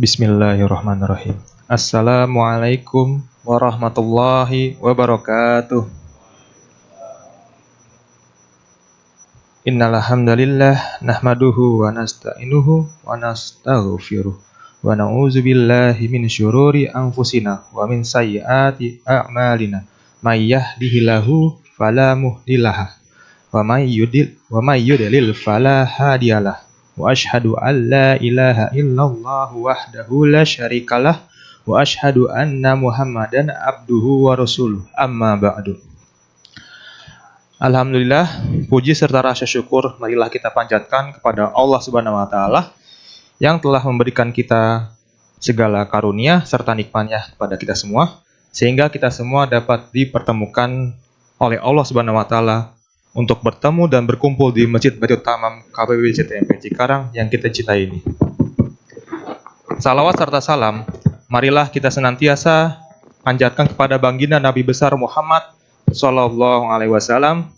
Bismillahirrahmanirrahim. Assalamualaikum warahmatullahi wabarakatuh. Innal hamdalillah nahmaduhu wa nasta'inuhu wa nastaghfiruh wa na'udzu billahi min syururi anfusina wa min sayyiati a'malina. May yahdihillahu fala mudhillalah wa may yudlil fala hadiyalah. Wa asyhadu an la ilaha illallah wahdahu la syarikalah wa asyhadu anna Muhammadan abduhu wa rasuluh. Amma ba'du. Alhamdulillah, puji serta rasa syukur marilah kita panjatkan kepada Allah Subhanahu wa taala yang telah memberikan kita segala karunia serta nikmatnya kepada kita semua sehingga kita semua dapat dipertemukan oleh Allah Subhanahu wa taala untuk bertemu dan berkumpul di Masjid Baitul Tamam KPBC TMP Cikarang yang kita cintai ini. Salawat serta salam, marilah kita senantiasa panjatkan kepada baginda Nabi besar Muhammad Sallallahu Alaihi Wasallam.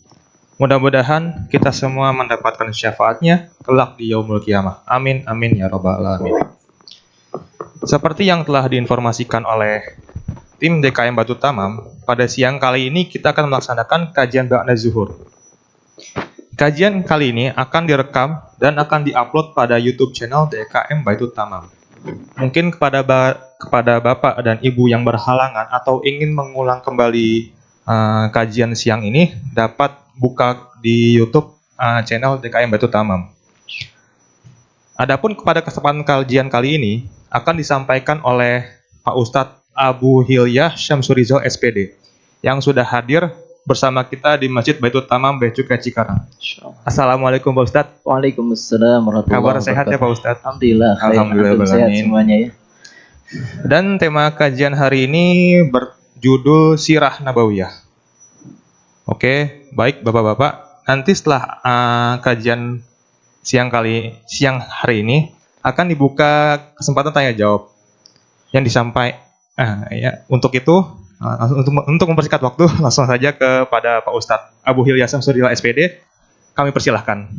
Mudah-mudahan kita semua mendapatkan syafaatnya kelak di yaumul qiyamah. Amin, amin ya rabbal alamin. Seperti yang telah diinformasikan oleh tim DKM Baitul Tamam, pada siang kali ini kita akan melaksanakan kajian ba'da zuhur. Kajian kali ini akan direkam dan akan diupload pada YouTube channel DKM Baitul Tamam. Mungkin kepada Bapak dan Ibu yang berhalangan atau ingin mengulang kembali kajian siang ini, dapat buka di YouTube channel DKM Baitul Tamam. Adapun kepada kesempatan kajian kali ini akan disampaikan oleh Pak Ustadz Abu Hilyah Syamsurizal SPD yang sudah hadir bersama kita di Masjid Baitul Tamam Becukai Cikarang. Assalamualaikum Pak Ustadz. Waalaikumsalam warahmatullahi wabarakatuh. Kabar sehat ya Pak Ustadz? Alhamdulillah. Alhamdulillah sehat semuanya ya. Dan tema kajian hari ini berjudul Sirah Nabawiyah. Oke, baik Bapak-bapak. Nanti setelah kajian siang hari ini akan dibuka kesempatan tanya jawab yang disampaikan. Untuk itu, untuk mempersingkat waktu, langsung saja kepada Pak Ustadz Abu Hilyah Syamsurizal SPD. Kami persilahkan.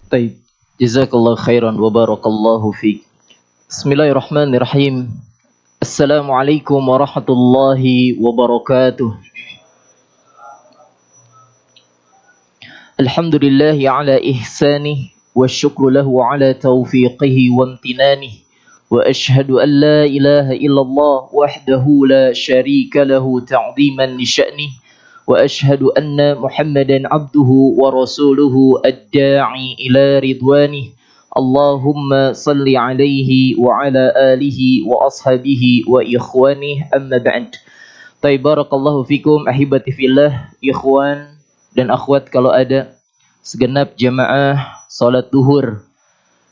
Baik. Jazakallahu khairan wa barakallahu fiik. Bismillahirrahmanirrahim. Assalamualaikum warahmatullahi wabarakatuh. Alhamdulillahi ala ihsanih wa syukru lahu ala taufiqihi wa amtinanih. وأشهد أن لا إله إلا الله وحده لا شريك له تعظيما لشأنه وأشهد أن محمدا عبده ورسوله الداعي إلى رضوانه اللهم صل عليه وعلى آله وأصحابه وإخوانه أما بعد. طيب بارك الله فيكم أحبتي في الله. Ikhwan dan akhwat, kalau ada segenap jamaah salat duhur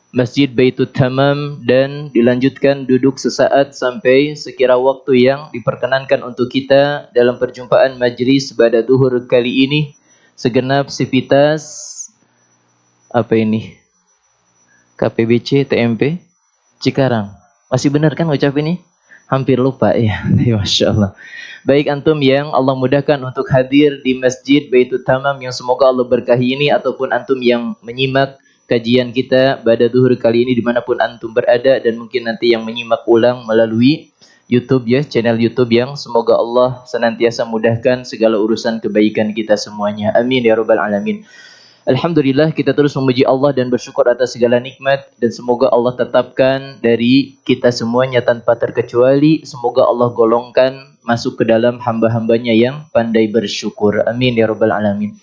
Masjid Baitul Tamam dan dilanjutkan duduk sesaat sampai sekira waktu yang diperkenankan untuk kita dalam perjumpaan majlis pada duhur kali ini. Segenap sivitas KPBC TMP Cikarang. Masih benar kan ucap ini? Hampir lupa ya. Masya Allah. Baik antum yang Allah mudahkan untuk hadir di Masjid Baitul Tamam yang semoga Allah berkahi ini, ataupun antum yang menyimak kajian kita pada duhur kali ini dimanapun antum berada, dan mungkin nanti yang menyimak ulang melalui YouTube ya, channel YouTube yang semoga Allah senantiasa mudahkan segala urusan kebaikan kita semuanya. Amin ya rabbal alamin. Alhamdulillah, kita terus memuji Allah dan bersyukur atas segala nikmat, dan semoga Allah tetapkan dari kita semuanya tanpa terkecuali, semoga Allah golongkan masuk ke dalam hamba-hambanya yang pandai bersyukur. Amin ya rabbal alamin.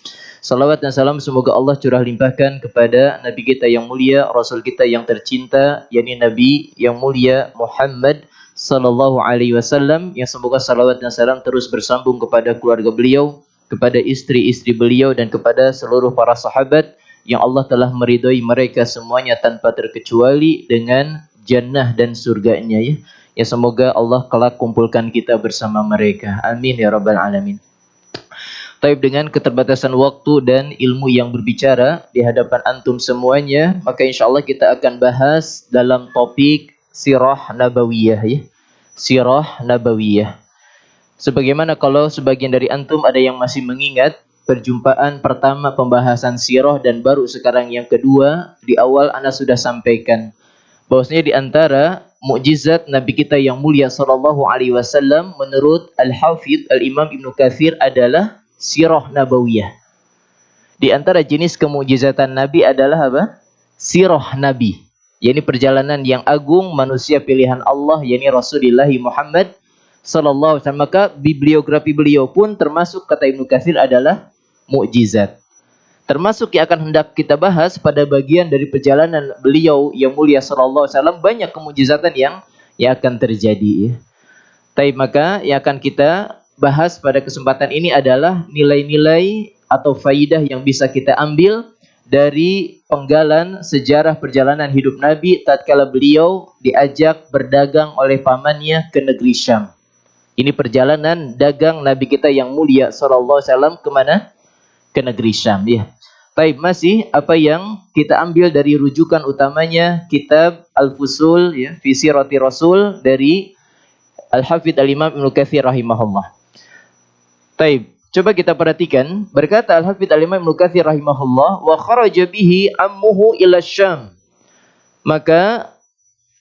Salawat dan salam semoga Allah curah limpahkan kepada Nabi kita yang mulia, Rasul kita yang tercinta, yakni Nabi yang mulia Muhammad Sallallahu Alaihi Wasallam, yang semoga salawat dan salam terus bersambung kepada keluarga beliau, kepada istri-istri beliau, dan kepada seluruh para sahabat yang Allah telah meridhoi mereka semuanya tanpa terkecuali dengan jannah dan surganya ya. Ya semoga Allah kelak kumpulkan kita bersama mereka. Amin ya rabbal alamin. Taib, dengan keterbatasan waktu dan ilmu yang berbicara di hadapan antum semuanya, maka insya Allah kita akan bahas dalam topik Sirah Nabawiyah ya. Sirah Nabawiyah. Sebagaimana kalau sebagian dari antum ada yang masih mengingat perjumpaan pertama pembahasan sirah dan baru sekarang yang kedua, di awal ana sudah sampaikan bahwasanya di antara mukjizat Nabi kita yang mulia sallallahu alaihi wasallam menurut Al-Hafidz Al-Imam Ibnu Katsir adalah sirah nabawiyah. Di antara jenis kemukjizatan Nabi adalah apa? Sirah Nabi. yakni perjalanan yang agung manusia pilihan Allah, yakni Rasulullah Muhammad sallallahu alaihi wasallam. Maka bibliografi beliau pun termasuk kata Ibnu Katsir adalah mukjizat. Termasuk yang akan hendak kita bahas pada bagian dari perjalanan beliau yang mulia sallallahu alaihi wasallam, banyak kemukjizatan yang akan terjadi ya. Tapi maka yang akan kita bahas pada kesempatan ini adalah nilai-nilai atau faidah yang bisa kita ambil dari penggalan sejarah perjalanan hidup Nabi tatkala beliau diajak berdagang oleh pamannya ke negeri Syam. Ini perjalanan dagang Nabi kita yang mulia sallallahu alaihi wasallam kemana? Ke negeri Syam ya. Baik, masih apa yang kita ambil dari rujukan utamanya kitab Al-Fusul ya, fi Sirati Rasul dari Al-Hafidz Al-Imam Ibnu Katsir rahimahullah. Baik, coba kita perhatikan, berkata Al-Hafidz Al-Imam Ibnu Katsir rahimahullah, wa kharaja bihi ammuhu ila Syam. Maka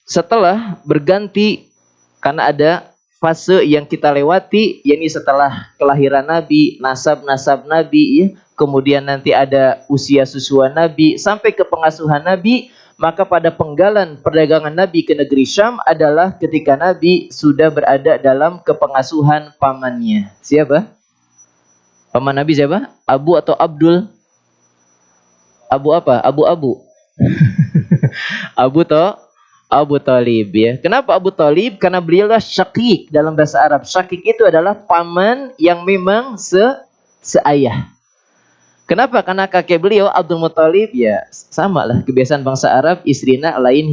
setelah berganti, karena ada fase yang kita lewati, yakni setelah kelahiran Nabi, nasab-nasab Nabi ya, kemudian nanti ada usia susuan Nabi sampai ke pengasuhan Nabi. Maka pada penggalan perdagangan Nabi ke negeri Syam adalah ketika Nabi sudah berada dalam kepengasuhan pamannya. Siapa? Paman Nabi siapa? Abu atau Abdul? Abu apa? Abu. Abu Thalib ya. Kenapa Abu Thalib? Karena beliaulah syakik dalam bahasa Arab. Syakik itu adalah paman yang memang seayah. Kenapa? Karena kakek beliau Abdul Muthalib ya sama lah kebiasaan bangsa Arab, istrina lain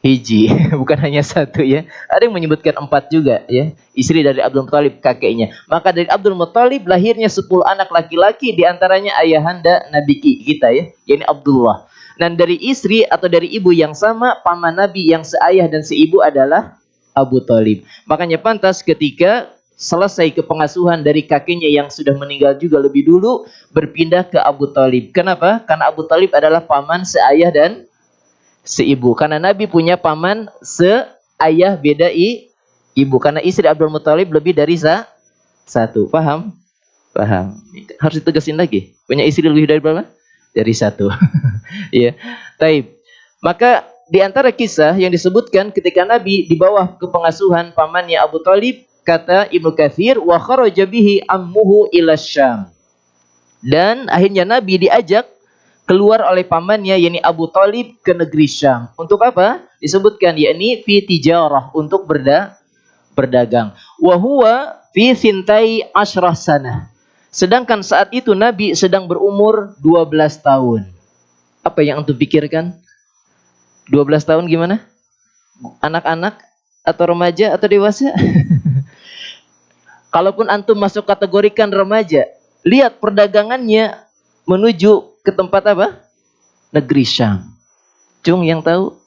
hiji, bukan hanya satu ya. Ada yang menyebutkan 4 juga ya, istri dari Abdul Muthalib kakeknya. Maka dari Abdul Muthalib lahirnya 10 anak laki-laki, diantaranya ayahanda Nabi kita ya, yakni Abdullah. Dan dari istri atau dari ibu yang sama, paman Nabi yang seayah dan seibu adalah Abu Thalib. Makanya pantas ketika selesai kepengasuhan dari kakeknya yang sudah meninggal juga lebih dulu, berpindah ke Abu Thalib. Kenapa? Karena Abu Thalib adalah paman seayah dan seibu. Karena Nabi punya paman seayah beda ibu. Karena istri Abdul Muthalib lebih dari satu. Paham? Paham. Harus ditegasin lagi. Punya istri lebih dari berapa? Dari satu. Ya. Taib. Maka di antara kisah yang disebutkan ketika Nabi di bawah kepengasuhan pamannya Abu Thalib, kata Ibnu Katsir, wa kharaja bihi ammuhu ila Syam. Dan akhirnya Nabi diajak keluar oleh pamannya yakni Abu Thalib ke negeri Syam. Untuk apa? Disebutkan yakni fi tijarah, untuk berdagang. Wa huwa fi sintai asyrah sanah. Sedangkan saat itu Nabi sedang berumur 12 tahun. Apa yang antum pikirkan? 12 tahun gimana? Anak-anak atau remaja atau dewasa? Kalaupun antum masuk kategorikan remaja, lihat perdagangannya menuju ke tempat apa? Negeri Syam. Cung yang tahu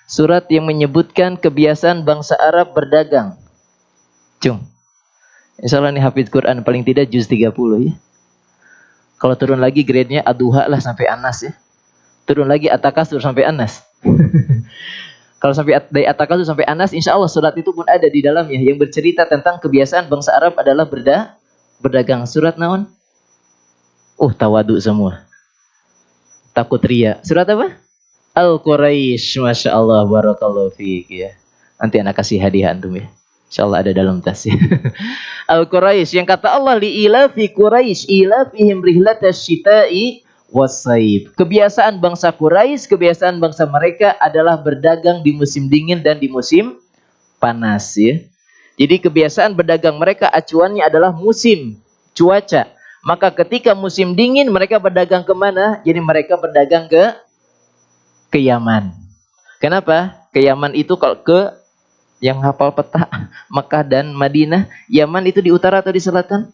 surat yang menyebutkan kebiasaan bangsa Arab berdagang. Cung. Insyaallah ini hafidz Quran paling tidak juz 30 ya. Kalau turun lagi grade-nya Ad-Duha lah sampai Anas ya. Turun lagi At-Takasur sampai Anas. Kalau sampai dari At-Takasur sampai Anas, insya Allah surat itu pun ada di dalamnya yang bercerita tentang kebiasaan bangsa Arab adalah berdagang. Surat naon? Tawadu semua. Takut ria. Surat apa? Al-Quraisy. Masya Allah, barakallahu fiik ya. Nanti anak kasih hadiah antum ya. Insya Allah ada dalam tas ya. Al-Quraisy, yang kata Allah li ilafi Quraisy ilafihim rihlatash syita'i wasaib. Kebiasaan bangsa Quraisy, kebiasaan bangsa mereka adalah berdagang di musim dingin dan di musim panas ya. Jadi kebiasaan berdagang mereka acuannya adalah musim cuaca. Maka ketika musim dingin mereka berdagang kemana? Jadi mereka berdagang ke Yaman. Kenapa? Ke Yaman itu kalau ke yang hafal peta Mekah dan Madinah, Yaman itu di utara atau di selatan?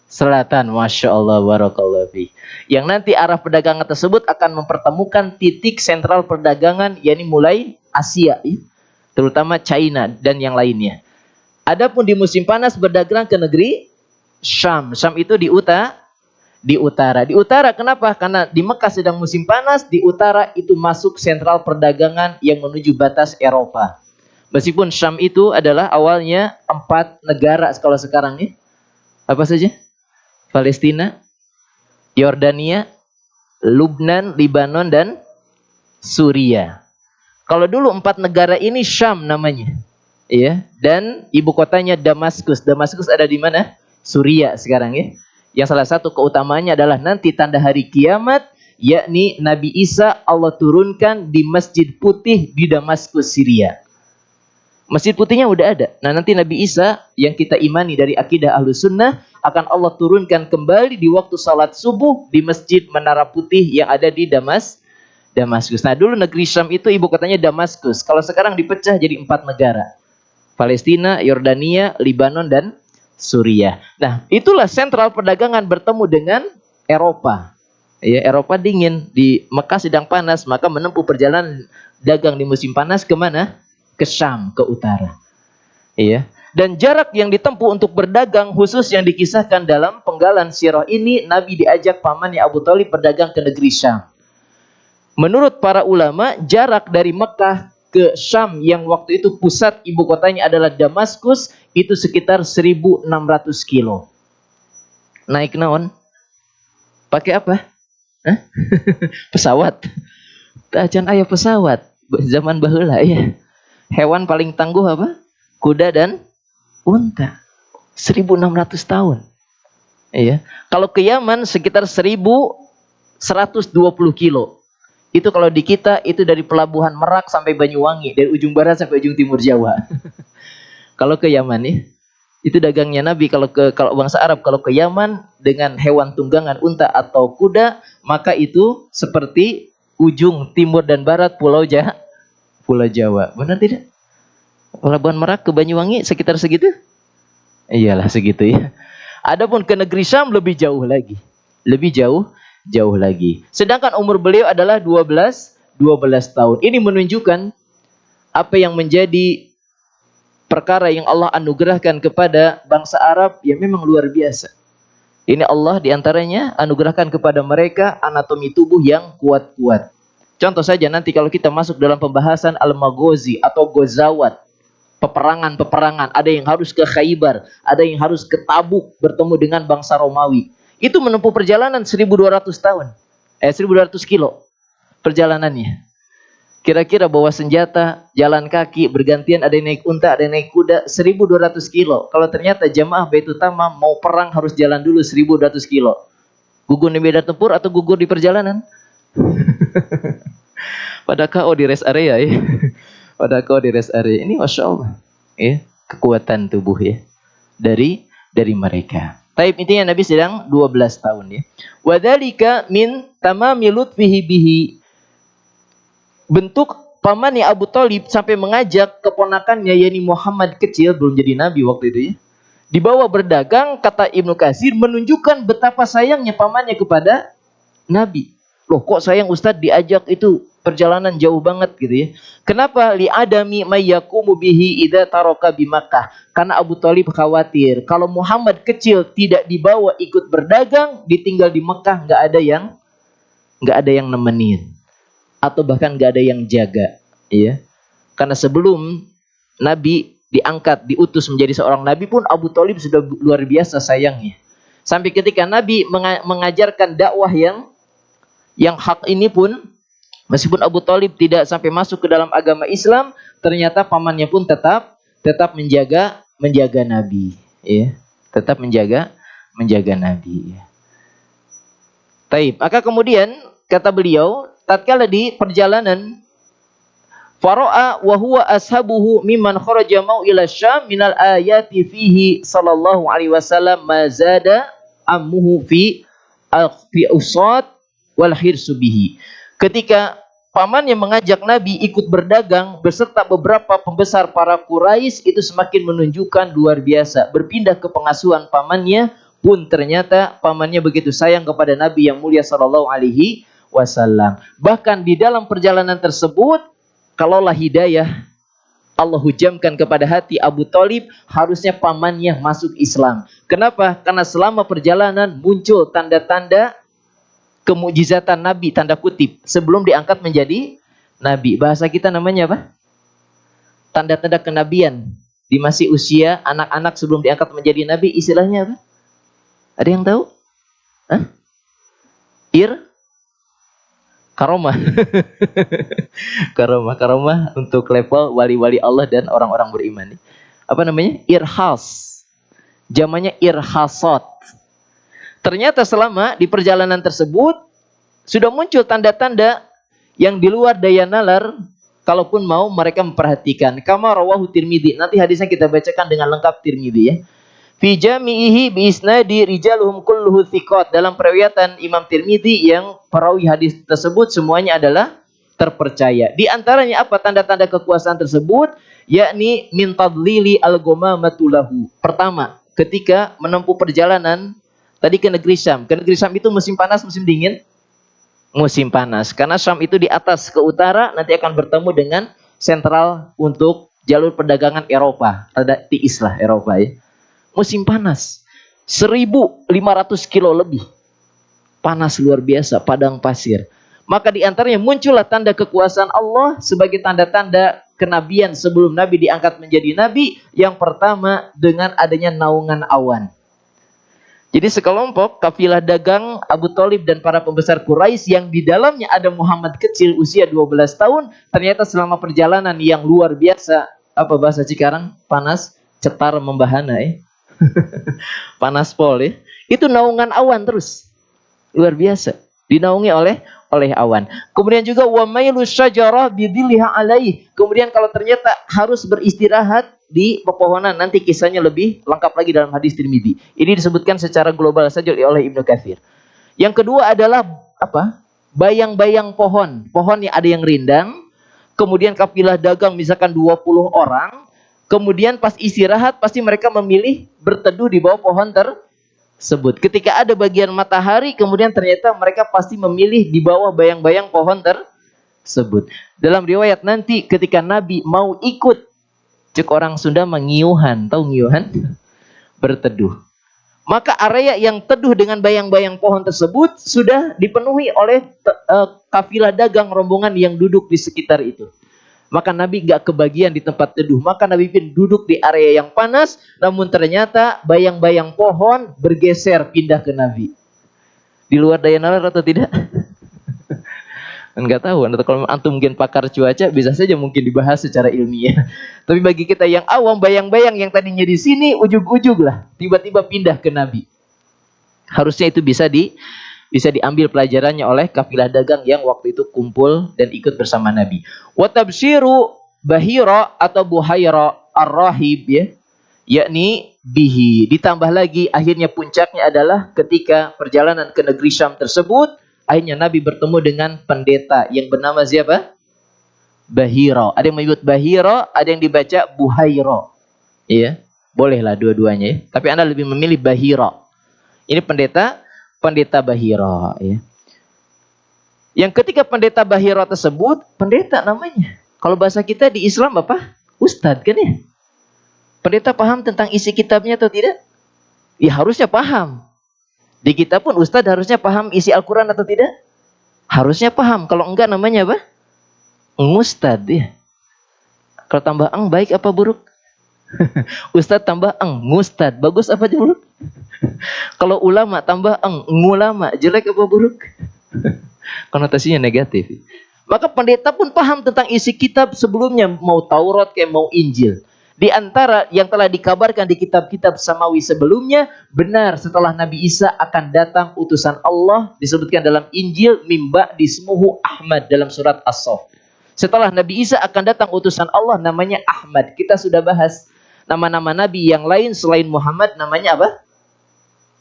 Selatan. Masya Allah, barakallahu fi. Yang nanti arah perdagangan tersebut akan mempertemukan titik sentral perdagangan, yakni mulai Asia ya, terutama China dan yang lainnya. Adapun di musim panas berdagang ke negeri Syam. Syam itu di utara. Di utara kenapa? Karena di Mekah sedang musim panas, di utara itu masuk sentral perdagangan yang menuju batas Eropa. Meskipun Syam itu adalah awalnya 4 negara kalau sekarang ya. Apa saja? Palestina, Yordania, Lubnan, Libanon, dan Suria. Kalau dulu 4 negara ini Syam namanya. Ya, dan ibu kotanya Damaskus. Damaskus ada di mana? Suria sekarang ya. Yang salah satu keutamaannya adalah nanti tanda hari kiamat, yakni Nabi Isa Allah turunkan di Masjid Putih di Damaskus, Syria. Masjid Putihnya udah ada. Nah, nanti Nabi Isa yang kita imani dari akidah Ahlus Sunnah akan Allah turunkan kembali di waktu salat subuh di Masjid Menara Putih yang ada di Damaskus. Nah, dulu negeri Syam itu ibu kotanya Damaskus. Kalau sekarang dipecah jadi 4 negara. Palestina, Yordania, Libanon, dan Suria. Nah, itulah sentral perdagangan bertemu dengan Eropa. Ya, Eropa dingin, di Mekah sedang panas, maka menempuh perjalanan dagang di musim panas kemana? Ke Syam, ke utara. Ya. Dan jarak yang ditempuh untuk berdagang khusus yang dikisahkan dalam penggalan sirah ini, Nabi diajak pamannya Abu Thalib berdagang ke negeri Syam. Menurut para ulama, jarak dari Mekah ke Syam yang waktu itu pusat ibu kotanya adalah Damaskus itu sekitar 1.600 kilo. Naik naon? Pakai apa? Hah? Pesawat. Acan aya pesawat. Zaman baheula ya. Hewan paling tangguh apa? Kuda dan unta. 1.600 tahun. Iya. Kalau ke Yaman sekitar 1.120 kilo. Itu kalau di kita itu dari pelabuhan Merak sampai Banyuwangi, dari ujung barat sampai ujung timur Jawa. Kalau ke Yaman ya, itu dagangnya Nabi. Kalau bangsa Arab kalau ke Yaman dengan hewan tunggangan unta atau kuda, maka itu seperti ujung timur dan barat Pulau Jawa. Benar tidak? Pelabuhan Merak ke Banyuwangi sekitar segitu? Iyalah segitu ya. Adapun ke negeri Syam lebih jauh lagi. Lebih jauh lagi. Sedangkan umur beliau adalah 12 tahun. Ini menunjukkan apa yang menjadi perkara yang Allah anugerahkan kepada bangsa Arab yang memang luar biasa. Ini Allah diantaranya anugerahkan kepada mereka anatomi tubuh yang kuat-kuat. Contoh saja nanti kalau kita masuk dalam pembahasan Al-Maghazi atau Ghazawat, peperangan-peperangan, ada yang harus ke Khaybar, ada yang harus ke Tabuk bertemu dengan bangsa Romawi. Itu menempuh perjalanan 1.200 tahun. 1.200 kilo perjalanannya. Kira-kira bawa senjata, jalan kaki, bergantian, ada yang naik unta, ada yang naik kuda, 1.200 kilo. Kalau ternyata jamaah Baitul Tamam mau perang harus jalan dulu 1.200 kilo. Gugur di medan tempur atau gugur di perjalanan? Pada KO di rest area ya. Pada KO di rest area. Ini Masya Allah. Ya, kekuatan tubuh ya. Dari mereka. Taib intinya Nabi sedang 12 tahun ya. Wadzalika min tamami lutfihi bihi. Bentuk pamannya Abu Thalib sampai mengajak keponakannya yakni Muhammad kecil belum jadi nabi waktu itu ya. Dibawa berdagang, kata Ibnu Katsir, menunjukkan betapa sayangnya pamannya kepada Nabi. Loh kok sayang Ustadz diajak itu perjalanan jauh banget gitu ya. Kenapa? Li adami mayyakumu bihi idza taraka bi Makkah. Karena Abu Thalib khawatir kalau Muhammad kecil tidak dibawa ikut berdagang, ditinggal di Mekah nggak ada yang nemenin atau bahkan nggak ada yang jaga, ya. Karena sebelum Nabi diangkat, diutus menjadi seorang nabi pun Abu Thalib sudah luar biasa sayangnya. Sampai ketika Nabi mengajarkan dakwah yang hak ini pun, meskipun Abu Thalib tidak sampai masuk ke dalam agama Islam, ternyata pamannya pun tetap menjaga Nabi, ya. Tetap menjaga Nabi. Ya. Taib. Maka kemudian kata beliau, tatkala di perjalanan fara'a wa huwa ashabuhu mimman kharaja mau ila Syam minal ayati fihi sallallahu alaihi wasallam ma zada ammuhu fi usad wal hirsu bihi. Ketika pamannya mengajak Nabi ikut berdagang beserta beberapa pembesar para Quraisy, itu semakin menunjukkan luar biasa. Berpindah ke pengasuhan pamannya pun ternyata pamannya begitu sayang kepada Nabi yang mulia sallallahu alaihi wasallam. Bahkan di dalam perjalanan tersebut, kalaulah hidayah Allah hujamkan kepada hati Abu Thalib, harusnya pamannya masuk Islam. Kenapa? Karena selama perjalanan muncul tanda-tanda kemukjizatan Nabi, tanda kutip, sebelum diangkat menjadi Nabi. Bahasa kita namanya apa? tanda-tanda kenabian di masih usia anak-anak sebelum diangkat menjadi nabi, istilahnya apa? Ada yang tahu? Hah? Karomah. Karomah untuk level wali-wali Allah dan orang-orang beriman. Apa namanya? Irhas. Zamannya irhasat. Ternyata selama di perjalanan tersebut sudah muncul tanda-tanda yang di luar daya nalar, kalaupun mau mereka memperhatikan. Kama rawahu Tirmidzi. Nanti hadisnya kita bacakan dengan lengkap Tirmidzi ya. Fi jami'ihi bi isnadi rijaluhum kulluhu thiqat. Dalam periwayatan Imam Tirmidzi yang perawi hadis tersebut semuanya adalah terpercaya. Di antaranya apa tanda-tanda kekuasaan tersebut? Yakni min tadlili al-ghamamatu lahu. Pertama, ketika menempuh perjalanan tadi ke negeri Syam. Ke negeri Syam itu musim panas, musim dingin? Musim panas. Karena Syam itu di atas ke utara nanti akan bertemu dengan sentral untuk jalur perdagangan Eropa. Ada tiis lah Eropa ya. Musim panas, 1.500 kilo lebih. Panas luar biasa, padang pasir. Maka di antaranya muncullah tanda kekuasaan Allah sebagai tanda-tanda kenabian sebelum Nabi diangkat menjadi Nabi. Yang pertama dengan adanya naungan awan. Jadi sekelompok kafilah dagang Abu Thalib dan para pembesar Quraisy yang di dalamnya ada Muhammad kecil usia 12 tahun. Ternyata selama perjalanan yang luar biasa, apa bahasa Cikarang? Panas, cetar membahana ya. Panas pol ya. Itu naungan awan terus. Luar biasa. Dinaungi oleh awan. Kemudian juga wa mailu syajarah bidilliha alaih. Kemudian kalau ternyata harus beristirahat di pepohonan, nanti kisahnya lebih lengkap lagi dalam hadis Tirmidzi. Ini disebutkan secara global saja oleh Ibnu Katsir. Yang kedua adalah apa? Bayang-bayang pohon. Pohon yang ada yang rindang. Kemudian kafilah dagang misalkan 20 orang. Kemudian pas istirahat pasti mereka memilih berteduh di bawah pohon tersebut. Ketika ada bagian matahari, kemudian ternyata mereka pasti memilih di bawah bayang-bayang pohon tersebut. Dalam riwayat nanti ketika Nabi mau ikut, cek orang Sunda mengiuhan, tahu ngiuhan? Berteduh. Maka area yang teduh dengan bayang-bayang pohon tersebut sudah dipenuhi oleh kafilah dagang rombongan yang duduk di sekitar itu. Maka Nabi gak kebagian di tempat teduh. Maka Nabi pun duduk di area yang panas. Namun ternyata bayang-bayang pohon bergeser pindah ke Nabi. Di luar daya nalar atau tidak? Enggak tahu. Atau kalau antum mungkin pakar cuaca, bisa saja mungkin dibahas secara ilmiah. Tapi bagi kita yang awam, bayang-bayang yang tadinya di sini, ujug-ujug lah. Tiba-tiba pindah ke Nabi. Harusnya itu bisa diambil pelajarannya oleh kafilah dagang yang waktu itu kumpul dan ikut bersama Nabi. Wa tabsyiru Bahira atau Buhaira ar-Rahib ya, yakni bihi. Ditambah lagi akhirnya puncaknya adalah ketika perjalanan ke negeri Syam tersebut, akhirnya Nabi bertemu dengan pendeta yang bernama siapa? Bahira. Ada yang menyebut Bahira, ada yang dibaca Buhaira. Iya, bolehlah dua-duanya ya. Tapi Anda lebih memilih Bahira. Ini pendeta Bahira ya. Yang ketika pendeta Bahira tersebut, pendeta namanya. Kalau bahasa kita di Islam apa? Ustadz kan ya? Pendeta paham tentang isi kitabnya atau tidak? Ya harusnya paham. Di kita pun ustadz harusnya paham isi Al-Quran atau tidak? Harusnya paham. Kalau enggak namanya apa? Ustadz ya. Kalau tambah eng baik apa buruk? Ustadz tambah eng, mustad. Bagus apa buruk? Kalau ulama tambah eng, ngulama. Jelek apa buruk? Konotasinya negatif. Maka pendeta pun paham tentang isi kitab sebelumnya. Mau Taurat kayak mau Injil. Di antara yang telah dikabarkan di kitab-kitab samawi sebelumnya, benar setelah Nabi Isa akan datang utusan Allah. Disebutkan dalam Injil, mimba dismuhu Ahmad dalam surat As-Saff. Setelah Nabi Isa akan datang utusan Allah namanya Ahmad. Kita sudah bahas nama-nama Nabi yang lain selain Muhammad namanya apa?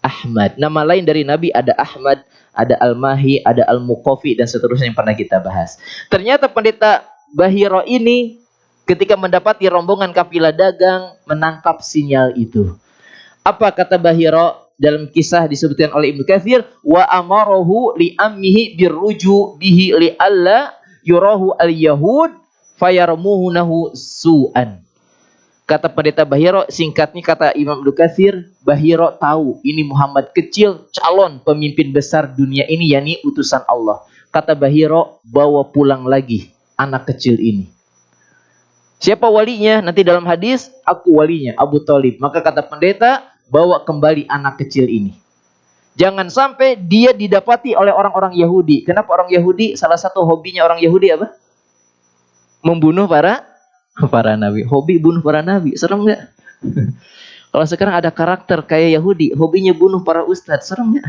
Ahmad. Nama lain dari Nabi ada Ahmad, ada Al-Mahi, ada Al-Muqafi dan seterusnya yang pernah kita bahas. Ternyata pendeta Bahira ini ketika mendapati rombongan kafilah dagang menangkap sinyal itu. Apa kata Bahira dalam kisah disebutkan oleh Ibnu Katsir, wa amarahu li ammihi birruju bihi li alla yurahu al-yahud fayarmuhunahu su'an. Kata pendeta Bahira, singkatnya kata Imam Ibnu Katsir, Bahira tahu ini Muhammad kecil, calon pemimpin besar dunia ini, yakni utusan Allah. Kata Bahira, bawa pulang lagi anak kecil ini. Siapa walinya? Nanti dalam hadis, aku walinya, Abu Thalib. Maka kata pendeta, bawa kembali anak kecil ini. Jangan sampai dia didapati oleh orang-orang Yahudi. Kenapa orang Yahudi? Salah satu hobinya orang Yahudi apa? Membunuh para nabi. Hobi bunuh para nabi. Serem nggak? Kalau sekarang ada karakter kayak Yahudi, hobinya bunuh para ustadz. Serem nggak?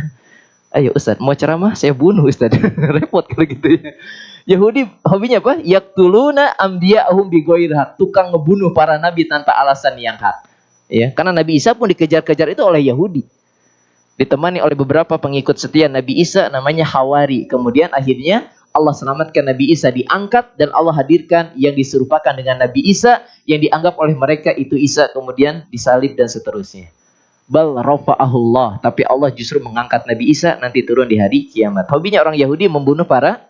Ayo ustadz, mau ceramah? Saya bunuh ustadz. Repot kalau gitu ya. Yahudi hobinya apa? Yaktuluna ambiya'ahum bighairi haq. Tukang ngebunuh para nabi tanpa alasan yang hak. Ya, karena Nabi Isa pun dikejar-kejar itu oleh Yahudi. Ditemani oleh beberapa pengikut setia Nabi Isa namanya Hawari. Kemudian akhirnya Allah selamatkan Nabi Isa, diangkat dan Allah hadirkan yang diserupakan dengan Nabi Isa yang dianggap oleh mereka itu Isa, kemudian disalib dan seterusnya. Bal rafa'ahullah, tapi Allah justru mengangkat Nabi Isa nanti turun di hari kiamat. Hobinya orang Yahudi membunuh para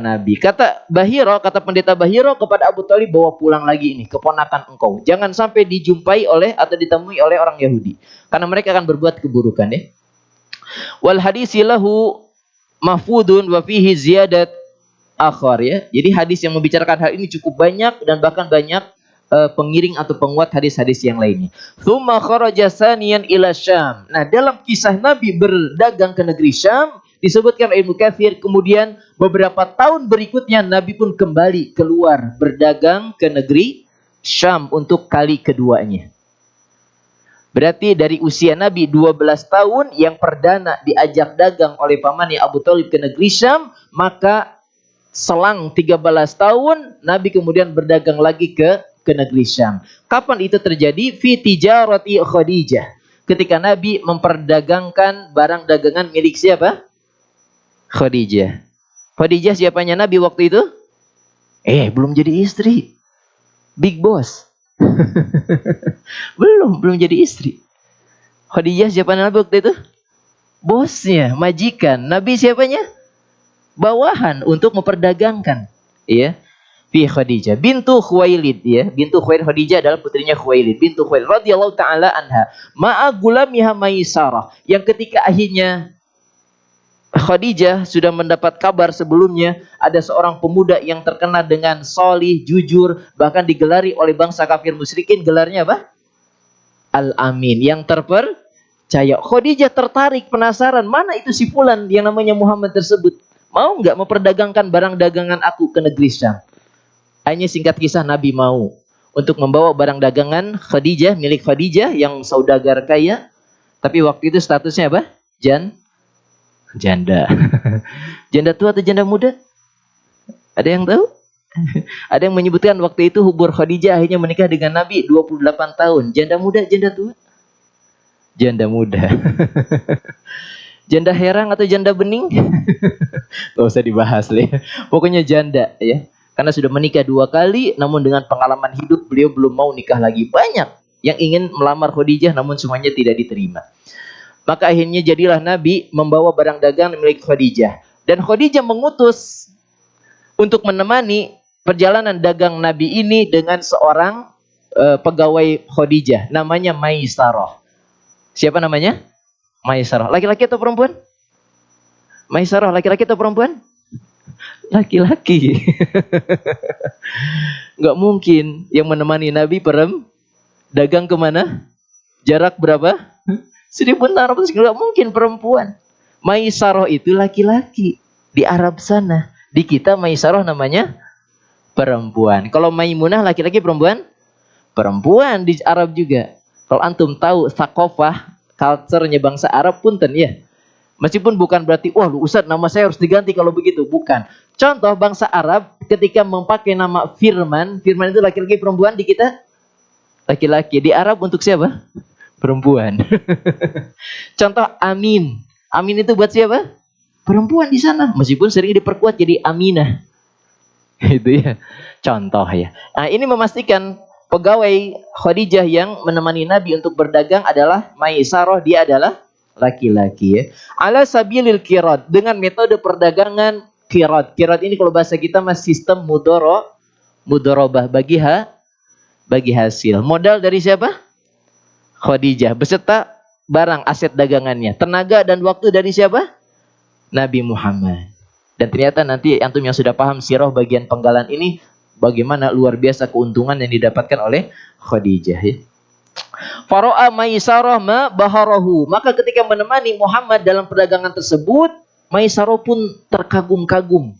nabi. Kata Bahiro, kata pendeta Bahiro kepada Abu Thalib, bawa pulang lagi ini keponakan engkau. Jangan sampai dijumpai oleh atau ditemui oleh orang Yahudi, karena mereka akan berbuat keburukan ya. Wal hadisi lahu mafudun wa fihi ziyadat akhar ya. Jadi hadis yang membicarakan hal ini cukup banyak dan bahkan banyak pengiring atau penguat hadis-hadis yang lainnya. Tsumma kharaja saniyan ila Syam. Nah, dalam kisah Nabi berdagang ke negeri Syam disebutkan Ibnu Katsir, kemudian beberapa tahun berikutnya Nabi pun kembali keluar berdagang ke negeri Syam untuk kali keduanya. Berarti dari usia Nabi 12 tahun yang perdana diajak dagang oleh pamannya Abu Thalib ke negeri Syam, maka selang 13 tahun Nabi kemudian berdagang lagi ke negeri Syam. Kapan itu terjadi? Fi tijarati Khadijah. Ketika Nabi memperdagangkan barang dagangan milik siapa? Khadijah. Khadijah siapanya Nabi waktu itu? Belum jadi istri. Big boss. belum jadi istri. Khadijah siapanya Nabi waktu itu? Bosnya, majikan. Nabi siapanya? Bawahan untuk memperdagangkan. Ya. Fi Khadijah bintu Khuwailid ya. Bintu Khuwailid, Khadijah adalah putrinya Khuwailid. Bintu Khuwailid radhiyallahu taala anha. Ma'a gulamiha Maisarah. Yang ketika akhirnya Khadijah sudah mendapat kabar sebelumnya ada seorang pemuda yang terkenal dengan solih, jujur, bahkan digelari oleh bangsa kafir musyrikin gelarnya apa? Al-Amin, yang terpercaya. Khadijah tertarik, penasaran, mana itu si fulan yang namanya Muhammad tersebut? Mau nggak memperdagangkan barang dagangan aku ke negeri Syam? Hanya singkat kisah, Nabi mau untuk membawa barang dagangan Khadijah, milik Khadijah yang saudagar kaya, tapi waktu itu statusnya apa? Janda. Janda tua atau janda muda? Ada yang tahu? Ada yang menyebutkan waktu itu hubur Khadijah akhirnya menikah dengan Nabi 28 tahun. Janda muda, janda tua? Janda muda. Janda herang atau janda bening? Gak usah dibahas ya. Pokoknya janda ya. Karena sudah menikah 2 kali, namun dengan pengalaman hidup beliau belum mau nikah lagi. Banyak yang ingin melamar Khadijah namun semuanya tidak diterima. Maka akhirnya jadilah Nabi membawa barang dagang milik Khadijah. Dan Khadijah mengutus untuk menemani perjalanan dagang Nabi ini dengan seorang pegawai Khadijah. Namanya Maisarah. Siapa namanya? Maisarah. Laki-laki atau perempuan? Maisarah, laki-laki atau perempuan? Laki-laki. Nggak mungkin yang menemani Nabi dagang kemana? Jarak berapa? 1.600 kilo, nggak mungkin perempuan. Maisarah itu laki-laki di Arab sana. Di kita Maisarah namanya perempuan. Kalau Maimunah laki-laki perempuan? Perempuan di Arab juga. Kalau antum tahu thaqafah, culture-nya bangsa Arab punten ya. Meskipun bukan berarti wah lu Ustaz nama saya harus diganti kalau begitu, bukan. Contoh bangsa Arab ketika memakai nama Firman, Firman itu laki-laki perempuan, di kita laki-laki. Di Arab untuk siapa? Perempuan. Contoh Amin. Amin itu buat siapa? Perempuan di sana. Meskipun sering diperkuat jadi Aminah. Itu ya. Contoh ya. Nah, ini memastikan pegawai Khadijah yang menemani Nabi untuk berdagang adalah Maisarah, dia adalah laki-laki ya. Ala sabilil qirad, dengan metode perdagangan qirad. Qirad ini kalau bahasa kita mas sistem mudharabah bagi hasil. Modal dari siapa? Khadijah beserta barang aset dagangannya. Tenaga dan waktu dari siapa? Nabi Muhammad. Dan ternyata nanti antum yang sudah paham sirah bagian penggalan ini Bagaimana luar biasa keuntungan yang didapatkan oleh Khadijah ya. Faro'a Maisarah ma baharahu. Maka ketika menemani Muhammad dalam perdagangan tersebut, Maisarah pun terkagum-kagum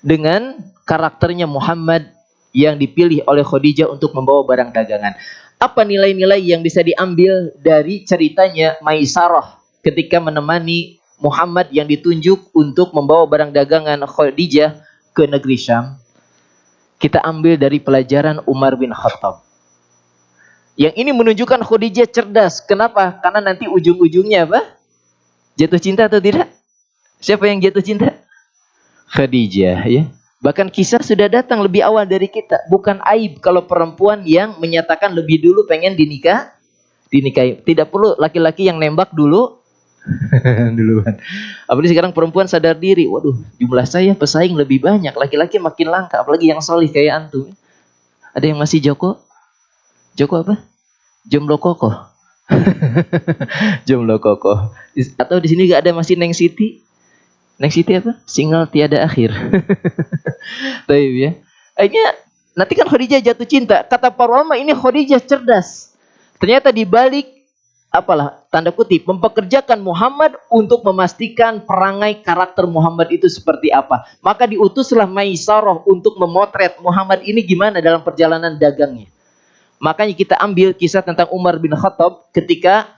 dengan karakternya Muhammad yang dipilih oleh Khadijah untuk membawa barang dagangan. Apa nilai-nilai yang bisa diambil dari ceritanya Maisarah ketika menemani Muhammad yang ditunjuk untuk membawa barang dagangan Khadijah ke negeri Syam? Kita ambil dari pelajaran Umar bin Khattab. Yang ini menunjukkan Khadijah cerdas. Kenapa? Karena nanti ujung-ujungnya apa? Jatuh cinta atau tidak? Siapa yang jatuh cinta? Khadijah ya. Bahkan kisah sudah datang lebih awal dari kita. Bukan aib kalau perempuan yang menyatakan lebih dulu pengen dinikahi. Tidak perlu laki-laki yang nembak dulu duluan. Apalagi sekarang perempuan sadar diri. Waduh, jumlah saya pesaing lebih banyak. Laki-laki makin langka. Apalagi yang solih kayak antum. Ada yang masih Joko? Joko apa? Jomblo kokoh. Jomblo kokoh. Atau di sini gak ada masih Neng Siti? Neng Siti apa? Single tiada akhir. Taib ya. Akhirnya nanti kan Khadijah jatuh cinta. Kata para ulama ini Khadijah cerdas. Ternyata di balik apalah tanda kutip mempekerjakan Muhammad untuk memastikan perangai karakter Muhammad itu seperti apa. Maka diutuslah Maisarah untuk memotret Muhammad ini gimana dalam perjalanan dagangnya. Makanya kita ambil kisah tentang Umar bin Khattab ketika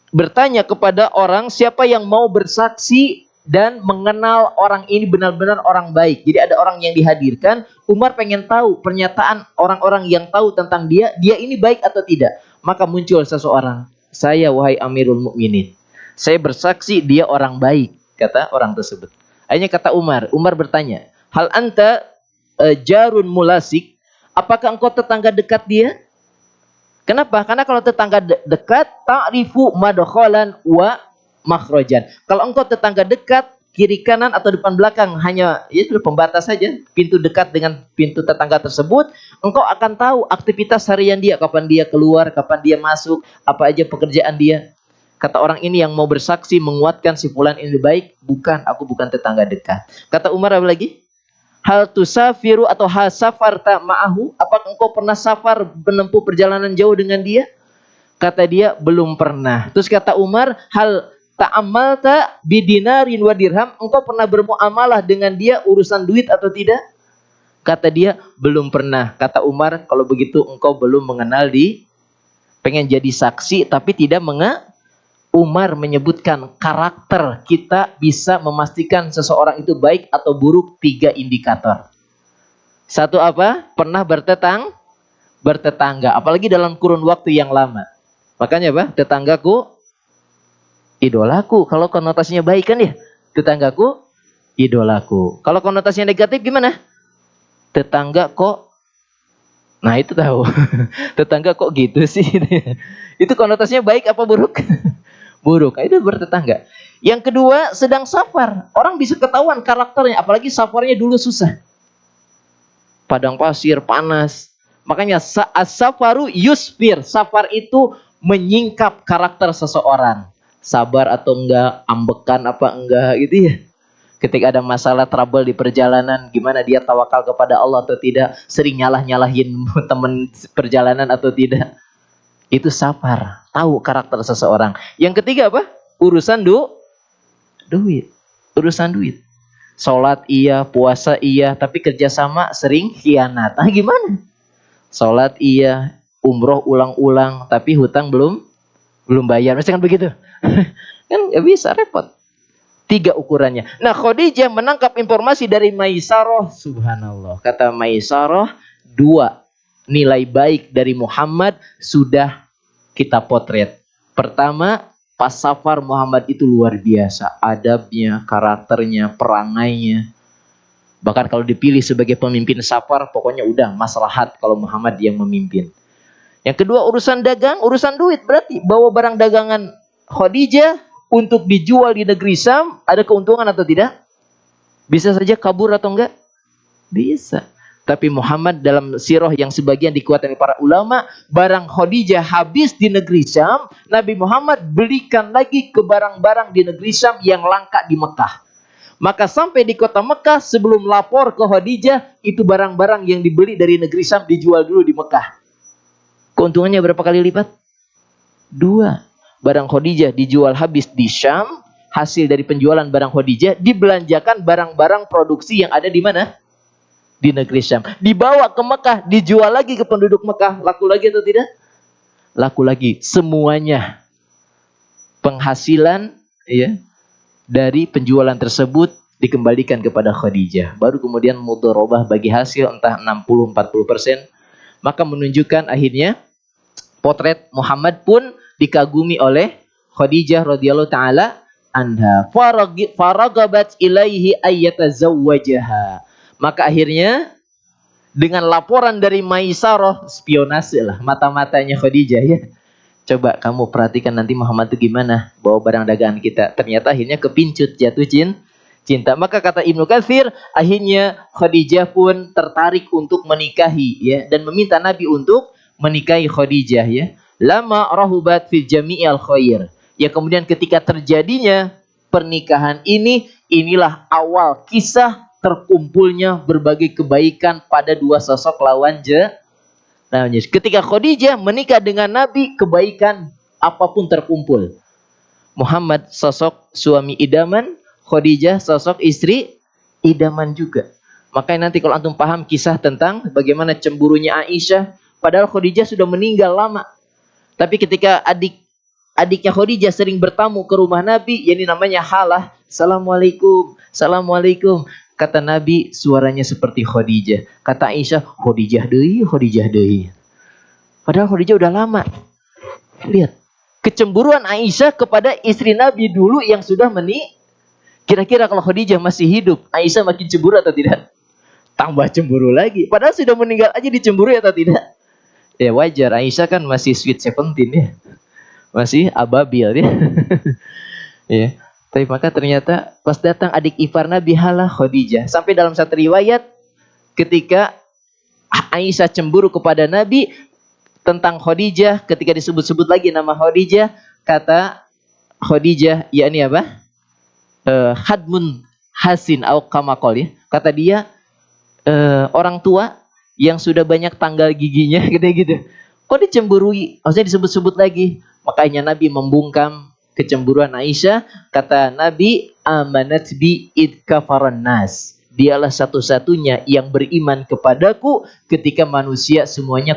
bertanya kepada orang siapa yang mau bersaksi dan mengenal orang ini benar-benar orang baik. Jadi ada orang yang dihadirkan, Umar pengen tahu pernyataan orang-orang yang tahu tentang dia ini baik atau tidak. Maka muncul seseorang, saya wahai Amirul Mukminin, saya bersaksi dia orang baik, kata orang tersebut. Akhirnya kata Umar bertanya, hal anta jarun mulasik, apakah engkau tetangga dekat dia? Kenapa? Karena kalau tetangga dekat, ta'rifu madkhalan wa makhrajan. Kalau engkau tetangga dekat, kiri kanan atau depan belakang hanya ya sudah pembatas saja, pintu dekat dengan pintu tetangga tersebut, engkau akan tahu aktivitas harian dia, kapan dia keluar, kapan dia masuk, apa aja pekerjaan dia. Kata orang ini yang mau bersaksi menguatkan si fulan ini baik, bukan, aku bukan tetangga dekat. Kata Umar apa lagi? Hal tusafiru atau hal safarta ma'ahu, apakah engkau pernah safar menempuh perjalanan jauh dengan dia? Kata dia, belum pernah. Terus kata Umar, hal ta'amalta bidinarin wa dirham, engkau pernah bermuamalah dengan dia urusan duit atau tidak? Kata dia, belum pernah. Kata Umar, kalau begitu engkau belum mengenal pengen jadi saksi tapi tidak Umar menyebutkan karakter kita bisa memastikan seseorang itu baik atau buruk 3 indikator. Satu apa? Pernah bertetangga, apalagi dalam kurun waktu yang lama. Makanya apa? Tetanggaku idolaku. Kalau konotasinya baik kan ya? Tetanggaku idolaku. Kalau konotasinya negatif gimana? Tetangga kok. Nah itu tahu. Tetangga kok gitu sih. Itu konotasinya baik apa buruk? Buruk. Itu bertetangga. Yang kedua, sedang safar. Orang bisa ketahuan karakternya. Apalagi safarnya dulu susah. Padang pasir, panas. Makanya as-safaru yusfir. Safar itu menyingkap karakter seseorang. Sabar atau enggak, ambekan apa enggak gitu ya. Ketika ada masalah trouble di perjalanan, gimana dia tawakal kepada Allah atau tidak, sering nyalah-nyalahin teman perjalanan atau tidak. Itu safar, tahu karakter seseorang. Yang ketiga apa? Urusan duit. Urusan duit. Salat iya, puasa iya, tapi kerjasama sering khianat. Nah gimana? Salat iya, umroh ulang-ulang, tapi hutang belum bayar. Mesti kan begitu? Kan nggak bisa, repot. 3 ukurannya. Nah Khadijah menangkap informasi dari Maisarah. Subhanallah. Kata Maisarah, 2 nilai baik dari Muhammad sudah kita potret. Pertama, pas safar Muhammad itu luar biasa. Adabnya, karakternya, perangainya. Bahkan kalau dipilih sebagai pemimpin safar, pokoknya udah maslahat kalau Muhammad yang memimpin. Yang kedua, urusan dagang, urusan duit. Berarti bawa barang dagangan Khadijah untuk dijual di negeri Syam, ada keuntungan atau tidak? Bisa saja kabur atau enggak? Bisa. Tapi Muhammad dalam sirah yang sebagian dikuatkan oleh para ulama, barang Khadijah habis di negeri Syam, Nabi Muhammad belikan lagi ke barang-barang di negeri Syam yang langka di Mekah. Maka sampai di kota Mekah, sebelum lapor ke Khadijah, itu barang-barang yang dibeli dari negeri Syam dijual dulu di Mekah. Keuntungannya berapa kali lipat? 2. Barang Khadijah dijual habis di Syam, hasil dari penjualan barang Khadijah dibelanjakan barang-barang produksi yang ada di mana? Di negeri Syam. Dibawa ke Mekah, dijual lagi ke penduduk Mekah. Laku lagi atau tidak? Laku lagi. Semuanya penghasilan ya dari penjualan tersebut dikembalikan kepada Khadijah. Baru kemudian mudharabah bagi hasil entah 60-40%. Maka menunjukkan akhirnya potret Muhammad pun dikagumi oleh Khadijah radhiyallahu taala anha. Faragabat ilaihi ayyatazawwajaha. Maka akhirnya dengan laporan dari Maisarah, spionase lah mata-matanya Khadijah ya. Coba kamu perhatikan nanti Muhammad itu gimana bawa barang dagangan kita. Ternyata akhirnya kepincut, jatuh cinta. Maka kata Ibnu Katsir, akhirnya Khadijah pun tertarik untuk menikahi ya dan meminta Nabi untuk menikahi Khadijah ya. Lama rahubat fi jami'il khair. Ya kemudian ketika terjadinya pernikahan ini, inilah awal kisah terkumpulnya berbagai kebaikan pada dua sosok lawan ketika Khadijah menikah dengan Nabi, kebaikan apapun terkumpul. Muhammad sosok suami idaman, Khadijah sosok istri idaman juga. Makanya nanti kalau antum paham kisah tentang bagaimana cemburunya Aisyah, padahal Khadijah sudah meninggal lama. Tapi ketika adiknya Khadijah sering bertamu ke rumah Nabi, yang namanya Halah, Assalamualaikum, Assalamualaikum. Kata Nabi, suaranya seperti Khadijah. Kata Aisyah, Khadijah deui. Padahal Khadijah udah lama. Lihat, kecemburuan Aisyah kepada istri Nabi dulu yang sudah menikah. Kira-kira kalau Khadijah masih hidup, Aisyah makin cemburu atau tidak? Tambah cemburu lagi. Padahal sudah meninggal aja dicemburu atau tidak? Ya wajar, Aisyah kan masih sweet 17 ya. Masih ababil ya. Ya. Tapi maka ternyata pas datang adik ipar Nabi Halah Khadijah. Sampai dalam satu riwayat ketika Aisyah cemburu kepada Nabi tentang Khadijah, ketika disebut-sebut lagi nama Khadijah, kata Khadijah, yakni apa? Hadmun hasin au kamakol ya. Kata dia orang tua yang sudah banyak tanggal giginya gitu. Kok dicemburui? Maksudnya disebut-sebut lagi. Makanya Nabi membungkam kecemburuan Aisyah. Kata Nabi, amanat bi id kafaran nas. Dialah satu-satunya yang beriman kepadaku ketika manusia semuanya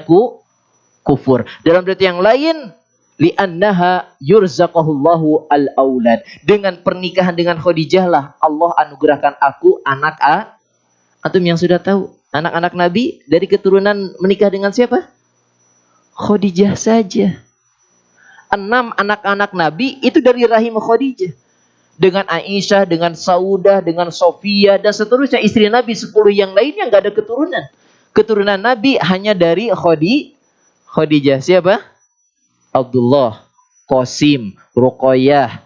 kufur. Dalam ayat yang lain, li'annaha yurzaqahullahu al-aulad. Dengan pernikahan dengan Khadijah lah Allah anugerahkan aku anak Antum yang sudah tahu, anak-anak Nabi dari keturunan menikah dengan siapa? Khadijah saja. 6 anak-anak Nabi itu dari rahim Khadijah. Dengan Aisyah, dengan Saudah, dengan Sofia, dan seterusnya istri Nabi 10 yang lainnya nggak ada keturunan. Keturunan Nabi hanya dari Khadijah. Siapa? Abdullah, Qasim, Ruqayyah,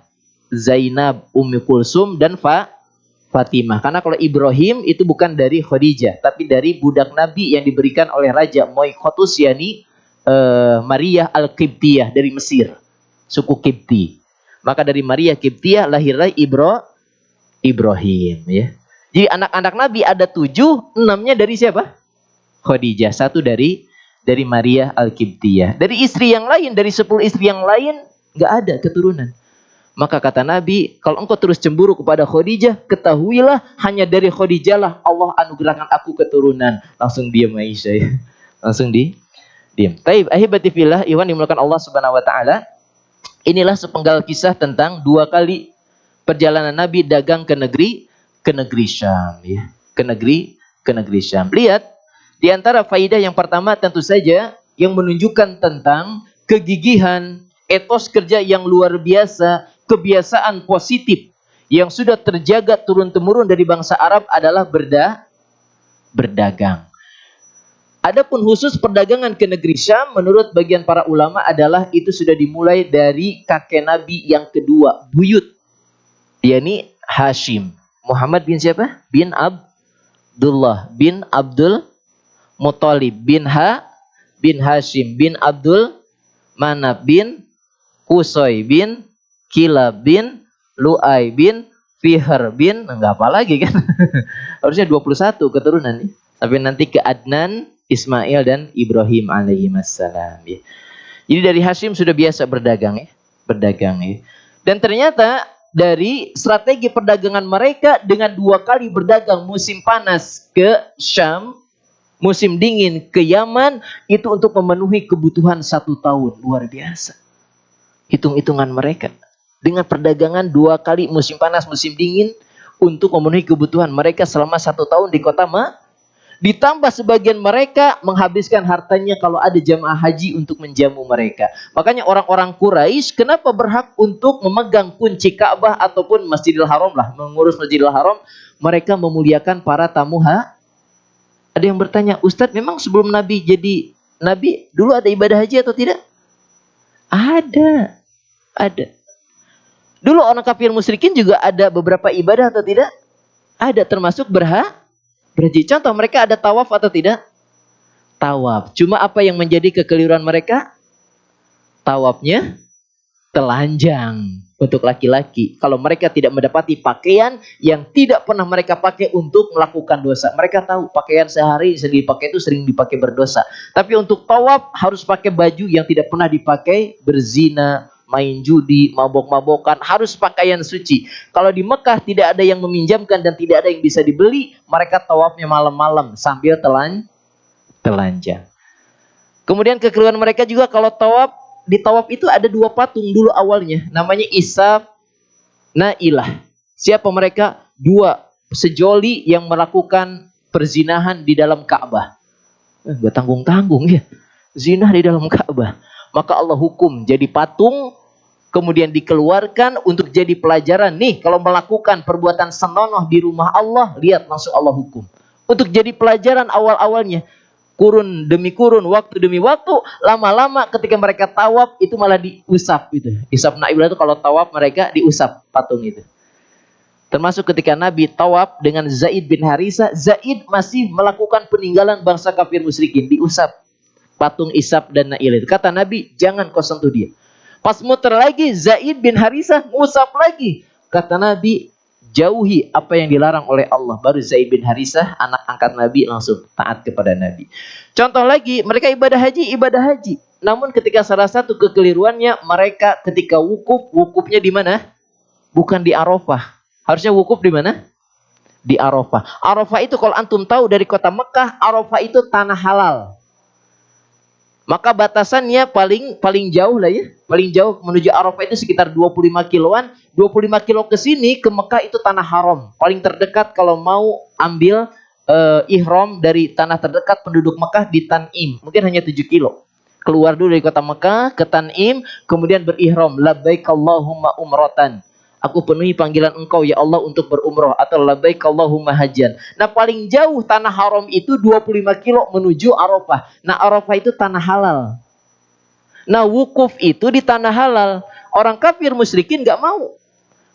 Zainab, Ummi Kulsum, dan Fatimah. Karena kalau Ibrahim itu bukan dari Khadijah, tapi dari budak Nabi yang diberikan oleh Raja Moikhotus, yakni Maria Al-Qibtiyah dari Mesir, suku Qibti. Maka dari Maria Qibtiyah lahirlah Ibrahim ya. Jadi anak-anak Nabi ada 7, 6-nya dari siapa? Khadijah, 1 dari Maria Al-Qibtiyah. Dari istri yang lain, dari 10 istri yang lain nggak ada keturunan. Maka kata Nabi, kalau engkau terus cemburu kepada Khadijah, ketahuilah hanya dari Khadijah lah Allah anugerahkan aku keturunan. Langsung diam Aisyah ya. Langsung diam. Taib ahibati fillah, iwan dimulakan Allah Subhanahu wa taala. Inilah sepenggal kisah tentang 2 kali perjalanan Nabi dagang ke negeri Syam ya. Ke negeri Syam. Lihat, di antara faidah yang pertama tentu saja yang menunjukkan tentang kegigihan, etos kerja yang luar biasa, kebiasaan positif yang sudah terjaga turun-temurun dari bangsa Arab adalah berdagang. Adapun khusus perdagangan ke negeri Syam, menurut bagian para ulama adalah itu sudah dimulai dari kakek Nabi yang kedua, buyut, yakni Hashim. Muhammad bin siapa? Bin Abdullah bin Abdul Muthalib bin Hashim bin Abdul Manaf bin Qusay bin Kilab bin Lu'ay bin fi harbin, enggak apa lagi kan. Harusnya 21 keturunan nih. Sampai nanti ke Adnan, Ismail dan Ibrahim alaihissalam ya. Jadi dari Hashim sudah biasa berdagang ya, berdagang ya. Dan ternyata dari strategi perdagangan mereka dengan 2 kali berdagang musim panas ke Syam, musim dingin ke Yaman, itu untuk memenuhi kebutuhan 1 tahun. Luar biasa. Hitung-hitungan mereka. Dengan perdagangan 2 kali musim panas, musim dingin, untuk memenuhi kebutuhan mereka selama 1 tahun di kota ditambah sebagian mereka menghabiskan hartanya kalau ada jamaah haji untuk menjamu mereka. Makanya orang-orang Quraisy kenapa berhak untuk memegang kunci Ka'bah ataupun Masjidil Haram lah, mengurus Masjidil Haram. Mereka memuliakan para tamu Ada yang bertanya, Ustadz memang sebelum Nabi jadi Nabi dulu ada ibadah haji atau tidak? Ada. Ada. Dulu orang kafir musyrikin juga ada beberapa ibadah atau tidak? Ada, termasuk berhaji. Contoh, mereka ada tawaf atau tidak? Tawaf. Cuma apa yang menjadi kekeliruan mereka? Tawafnya telanjang untuk laki-laki. Kalau mereka tidak mendapati pakaian yang tidak pernah mereka pakai untuk melakukan dosa. Mereka tahu pakaian sehari sering dipakai itu sering dipakai berdosa. Tapi untuk tawaf harus pakai baju yang tidak pernah dipakai berzina, main judi, mabok-mabokan, harus pakaian suci. Kalau di Mekah tidak ada yang meminjamkan dan tidak ada yang bisa dibeli, mereka tawafnya malam-malam sambil telanjang. Kemudian kekeliruan mereka juga kalau tawaf, di tawaf itu ada 2 patung dulu awalnya, namanya Isab, Nailah. Siapa mereka? 2 sejoli yang melakukan perzinahan di dalam Ka'bah. Gak tanggung-tanggung ya, zina di dalam Ka'bah. Maka Allah hukum jadi patung, kemudian dikeluarkan untuk jadi pelajaran. Nih, kalau melakukan perbuatan senonoh di rumah Allah, lihat langsung Allah hukum. Untuk jadi pelajaran awal-awalnya. Kurun demi kurun, waktu demi waktu, lama-lama ketika mereka tawaf, itu malah diusap. Isap Nailah itu kalau tawaf mereka diusap patung itu. Termasuk ketika Nabi tawaf dengan Zaid bin Harisa, Zaid masih melakukan peninggalan bangsa kafir musyrikin, diusap. Patung Isab dan Nail itu. Kata Nabi, jangan kau sentuh dia. Pas muter lagi, Zaid bin Harisa ngusap lagi. Kata Nabi, jauhi apa yang dilarang oleh Allah. Baru Zaid bin Harisa, anak angkat Nabi, langsung taat kepada Nabi. Contoh lagi, mereka ibadah haji. Namun ketika salah satu kekeliruannya, mereka ketika wukufnya di mana? Bukan di Arafah. Harusnya wukuf di mana? Di Arafah. Arafah itu kalau antum tahu dari kota Mekah, Arafah itu tanah halal. Maka batasannya paling jauh lah ya. Paling jauh menuju Arafah itu sekitar 25 kiloan. 25 kilo ke sini ke Mekah itu tanah haram. Paling terdekat kalau mau ambil ihram dari tanah terdekat penduduk Mekah di Tan'im. Mungkin hanya 7 kilo. Keluar dulu dari kota Mekah ke Tan'im, kemudian berihram. Labbaik Allahumma umratan. Aku penuhi panggilan engkau ya Allah untuk berumrah. Atau labbaik Allahumma hajjan. Nah paling jauh tanah haram itu 25 kilo menuju Arafah. Nah Arafah itu tanah halal. Nah wukuf itu di tanah halal. Orang kafir musyrikin gak mau.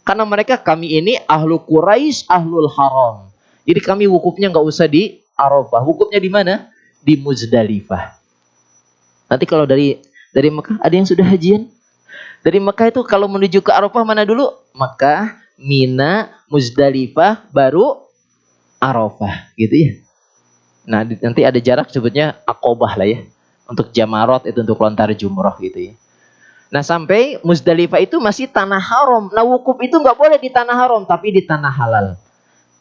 Karena mereka, kami ini ahlu Quraisy, ahlul haram. Jadi kami wukufnya gak usah di Arafah. Wukufnya di mana? Di Muzdalifah. Nanti kalau dari Mekah ada yang sudah hajian? Dari Mekah itu kalau menuju ke Arafah mana dulu? Mekah, Mina, Muzdalifah, baru Arafah, gitu ya. Nah, nanti ada jarak sebutnya Aqobah lah ya. Untuk Jamarot itu untuk lontar jumroh gitu ya. Nah, sampai Muzdalifah itu masih tanah haram. Nah, wukuf itu nggak boleh di tanah haram, tapi di tanah halal.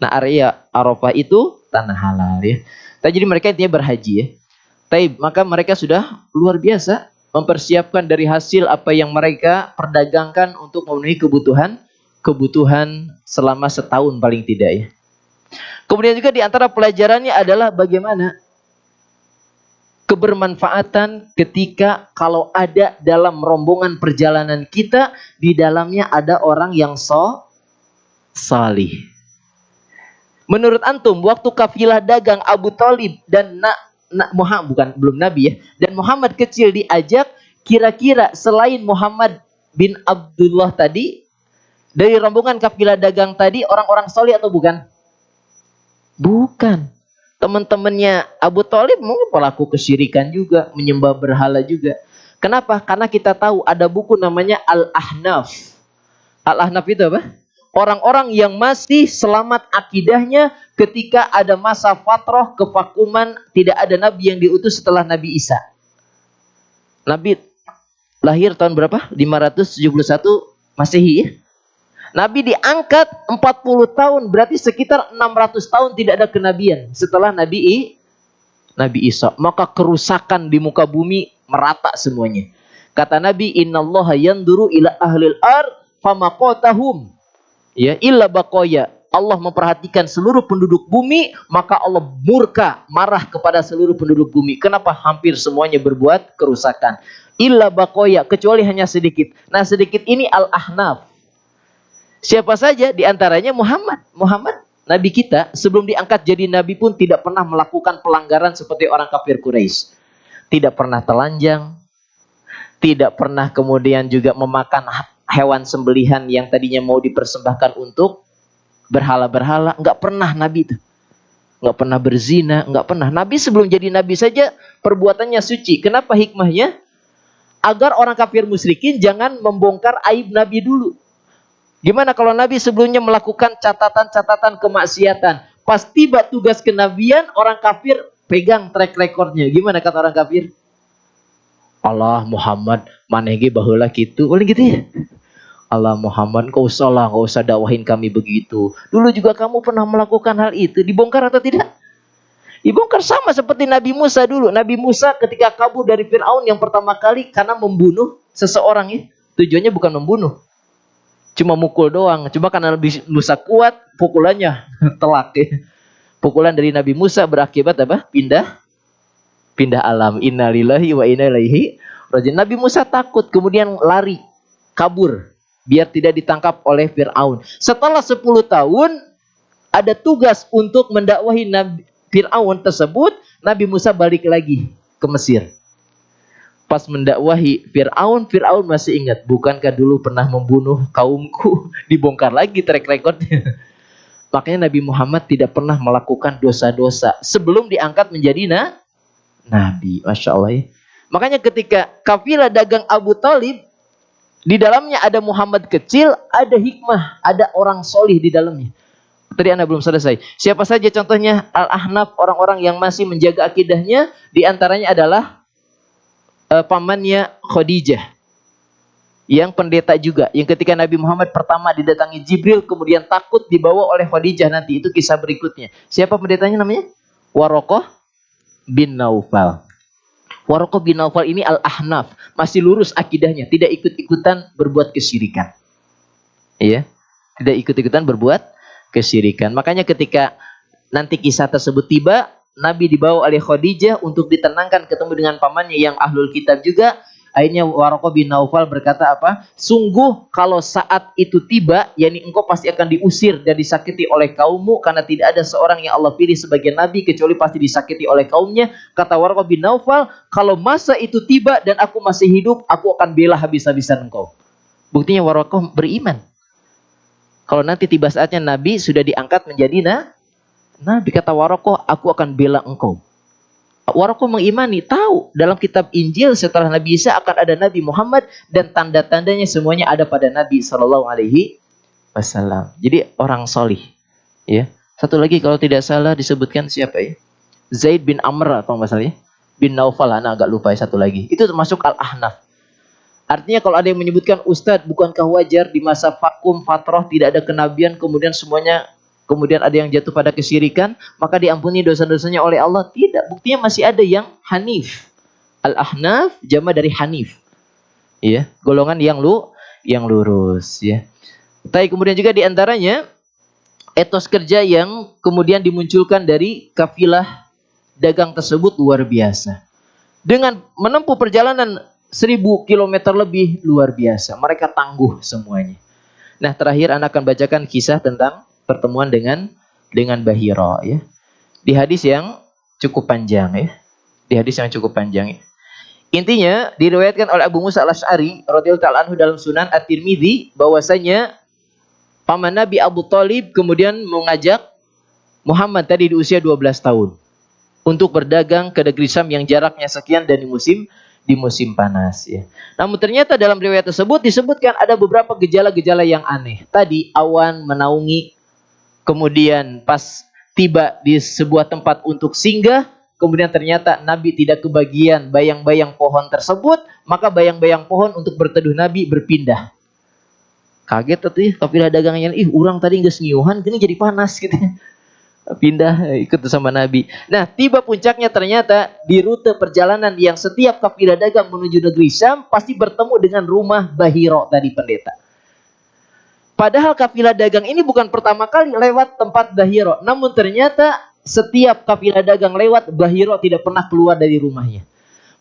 Nah, area Arafah itu tanah halal ya. Nah, jadi mereka intinya berhaji ya. Taib, maka mereka sudah luar biasa mempersiapkan dari hasil apa yang mereka perdagangkan untuk memenuhi kebutuhan selama setahun paling tidak ya. Kemudian juga di antara pelajarannya adalah bagaimana kebermanfaatan ketika kalau ada dalam rombongan perjalanan kita, di dalamnya ada orang yang salih. Menurut antum, waktu kafilah dagang Abu Thalib dan Muhammad, belum Nabi ya, dan Muhammad kecil diajak, kira-kira selain Muhammad bin Abdullah tadi, dari rombongan kafilah dagang tadi, orang-orang soleh atau bukan? Bukan. Teman-temannya Abu Thalib mungkin pelaku kesyirikan juga, menyembah berhala juga. Kenapa? Karena kita tahu ada buku namanya Al-Ahnaf. Al-Ahnaf itu apa? orang-orang yang masih selamat akidahnya ketika ada masa fatrah kevakuman, tidak ada nabi yang diutus setelah Nabi Isa. Nabi lahir tahun berapa? 571 Masehi ya. Nabi diangkat 40 tahun, berarti sekitar 600 tahun tidak ada kenabian setelah Nabi Isa. Maka kerusakan di muka bumi merata semuanya. Kata Nabi, innallaha yanduru ila ahlil ard famaqatahum ya illa baqaya. Allah memperhatikan seluruh penduduk bumi, maka Allah murka, marah kepada seluruh penduduk bumi. Kenapa? Hampir semuanya berbuat kerusakan. Illa baqaya, kecuali hanya sedikit. Nah, sedikit ini al-ahnaf. Siapa saja? Di antaranya Muhammad. Muhammad, Nabi kita, sebelum diangkat jadi Nabi pun tidak pernah melakukan pelanggaran seperti orang kafir Quraisy. Tidak pernah telanjang, tidak pernah kemudian juga memakan hewan sembelihan yang tadinya mau dipersembahkan untuk berhala-berhala. Enggak pernah Nabi itu. Enggak pernah berzina, enggak pernah. Nabi sebelum jadi Nabi saja perbuatannya suci. Kenapa hikmahnya? Agar orang kafir musyrikin jangan membongkar aib Nabi dulu. Gimana kalau Nabi sebelumnya melakukan catatan-catatan kemaksiatan? Pas tiba tugas kenabian, orang kafir pegang track recordnya. Gimana kata orang kafir? Allah Muhammad manehge baheula kitu. Boleh gitu ya? Allah Muhammad, kau salah, kau usah dakwahin kami begitu. Dulu juga kamu pernah melakukan hal itu. Dibongkar atau tidak? Dibongkar. Sama seperti Nabi Musa dulu. Nabi Musa ketika kabur dari Fir'aun yang pertama kali karena membunuh seseorang ya. Tujuannya bukan membunuh. Cuma mukul doang. Cuma karena Nabi Musa kuat, pukulannya telak ya. Pukulan dari Nabi Musa berakibat apa? Pindah alam. Innalillahi wa inna ilaihi raji'un. Nabi Musa takut, kemudian lari, kabur, biar tidak ditangkap oleh Fir'aun. Setelah 10 tahun, ada tugas untuk mendakwahi Nabi Fir'aun tersebut. Nabi Musa balik lagi ke Mesir. Pas mendakwahi Fir'aun, Fir'aun masih ingat, bukankah dulu pernah membunuh kaumku? Dibongkar lagi track recordnya. Makanya Nabi Muhammad tidak pernah melakukan dosa-dosa sebelum diangkat menjadi Nabi. Masya Allah ya. Makanya ketika kafilah dagang Abu Talib, di dalamnya ada Muhammad kecil, ada hikmah, ada orang solih di dalamnya. Tadi Anda belum selesai. Siapa saja contohnya? Al-Ahnaf, orang-orang yang masih menjaga akidahnya. Di antaranya adalah pamannya Khadijah, yang pendeta juga. Yang ketika Nabi Muhammad pertama didatangi Jibril, kemudian takut dibawa oleh Khadijah. Nanti itu kisah berikutnya. Siapa pendetanya namanya? Waraqah bin Naufal. Waraqah bin Naufal ini Al-Ahnaf, masih lurus akidahnya, tidak ikut-ikutan berbuat kesyirikan. Iya, tidak ikut-ikutan berbuat kesyirikan. Makanya ketika nanti kisah tersebut tiba, Nabi dibawa oleh Khadijah untuk ditenangkan, ketemu dengan pamannya yang ahlul kitab juga. Akhirnya Waraqah bin Naufal berkata apa? Sungguh kalau saat itu tiba, yakni engkau pasti akan diusir dan disakiti oleh kaummu, karena tidak ada seorang yang Allah pilih sebagai nabi kecuali pasti disakiti oleh kaumnya. Kata Waraqah bin Naufal, kalau masa itu tiba dan aku masih hidup, aku akan bela habis-habisan engkau. Buktinya Waraqah beriman. Kalau nanti tiba saatnya Nabi sudah diangkat menjadi Nabi, kata Waraqah, aku akan bela engkau. Waraqah mengimani, tahu dalam kitab Injil setelah Nabi Isa akan ada Nabi Muhammad dan tanda-tandanya semuanya ada pada Nabi SAW. Jadi orang solih. Ya. Satu lagi kalau tidak salah disebutkan siapa ya? Zaid bin Amr atau masalahnya bin Naufal, anak agak lupa ya, satu lagi. Itu termasuk Al-Ahnaf. Artinya kalau ada yang menyebutkan, Ustadz, bukankah wajar di masa vakum fatrah tidak ada kenabian, kemudian ada yang jatuh pada kesyirikan, maka diampuni dosa-dosanya oleh Allah? Tidak, buktinya masih ada yang Hanif. Al-Ahnaf jama dari Hanif. Ya, golongan yang lurus ya. Tapi kemudian juga di antaranya etos kerja yang kemudian dimunculkan dari kafilah dagang tersebut luar biasa. Dengan menempuh perjalanan 1000 km lebih, luar biasa. Mereka tangguh semuanya. Nah, terakhir Anda akan bacakan kisah tentang pertemuan dengan Bahira ya. Di hadis yang cukup panjang ya. Intinya diriwayatkan oleh Abu Musa Al-Asy'ari radhiyallahu ta'ala anhu dalam Sunan At-Tirmidzi bahwasanya paman Nabi Abu Talib kemudian mengajak Muhammad tadi di usia 12 tahun untuk berdagang ke negeri Syam yang jaraknya sekian dan di musim di musim panas ya. Namun ternyata dalam riwayat tersebut disebutkan ada beberapa gejala-gejala yang aneh. Tadi awan menaungi, kemudian pas tiba di sebuah tempat untuk singgah, kemudian ternyata Nabi tidak kebagian bayang-bayang pohon tersebut, maka bayang-bayang pohon untuk berteduh Nabi berpindah. Kaget tuh kafilah dagangnya, urang tadi geus ngiuhan, gini jadi panas gitu. Pindah ikut sama Nabi. Nah, tiba puncaknya ternyata di rute perjalanan yang setiap kafilah dagang menuju negeri Syam pasti bertemu dengan rumah Bahiro tadi pendeta. Padahal kafilah dagang ini bukan pertama kali lewat tempat Bahiro, namun ternyata setiap kafilah dagang lewat, Bahiro tidak pernah keluar dari rumahnya.